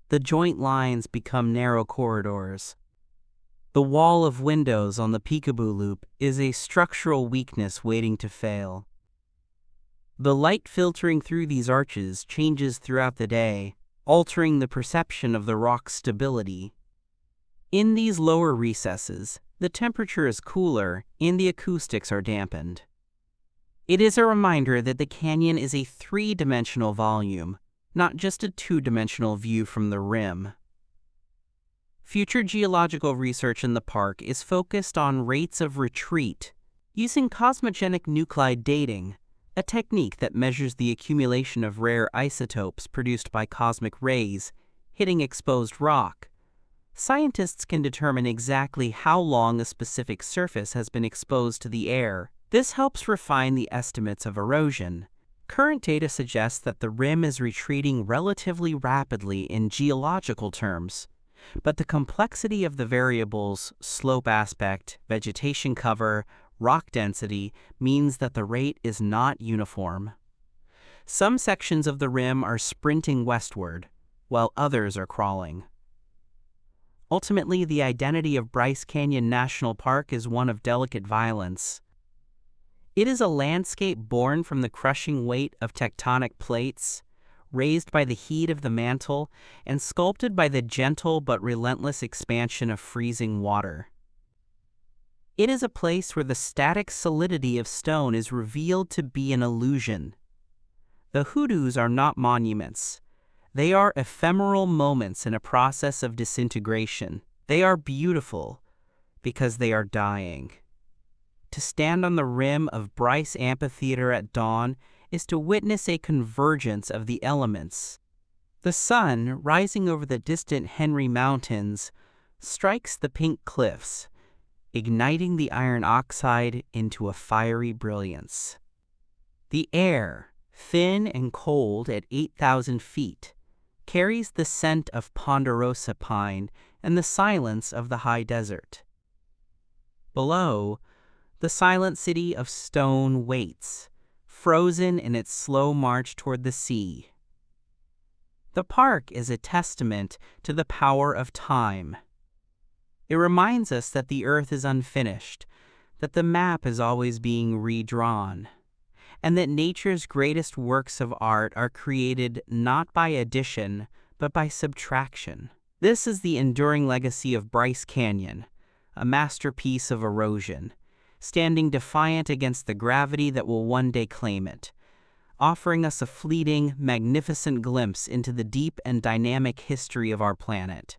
The joint lines become narrow corridors. The wall of windows on the Peekaboo Loop is a structural weakness waiting to fail. The light filtering through these arches changes throughout the day, altering the perception of the rock's stability. In these lower recesses, the temperature is cooler and the acoustics are dampened. It is a reminder that the canyon is a three-dimensional volume, not just a two-dimensional view from the rim. Future geological research in the park is focused on rates of retreat using cosmogenic nuclide dating, a technique that measures the accumulation of rare isotopes produced by cosmic rays hitting exposed rock. Scientists can determine exactly how long a specific surface has been exposed to the air. This helps refine the estimates of erosion. Current data suggests that the rim is retreating relatively rapidly in geological terms, but the complexity of the variables, slope aspect, vegetation cover, rock density, means that the rate is not uniform. Some sections of the rim are sprinting westward, while others are crawling. Ultimately, the identity of Bryce Canyon National Park is one of delicate violence. It is a landscape born from the crushing weight of tectonic plates, raised by the heat of the mantle, and sculpted by the gentle but relentless expansion of freezing water. It is a place where the static solidity of stone is revealed to be an illusion. The hoodoos are not monuments. They are ephemeral moments in a process of disintegration. They are beautiful because they are dying. To stand on the rim of Bryce Amphitheater at dawn is to witness a convergence of the elements. The sun, rising over the distant Henry Mountains, strikes the pink cliffs, igniting the iron oxide into a fiery brilliance. The air, thin and cold at 8,000 feet, carries the scent of ponderosa pine and the silence of the high desert. Below, the silent city of stone waits, frozen in its slow march toward the sea. The park is a testament to the power of time. It reminds us that the earth is unfinished, that the map is always being redrawn, and that nature's greatest works of art are created not by addition, but by subtraction. This is the enduring legacy of Bryce Canyon, a masterpiece of erosion, standing defiant against the gravity that will one day claim it, offering us a fleeting, magnificent glimpse into the deep and dynamic history of our planet.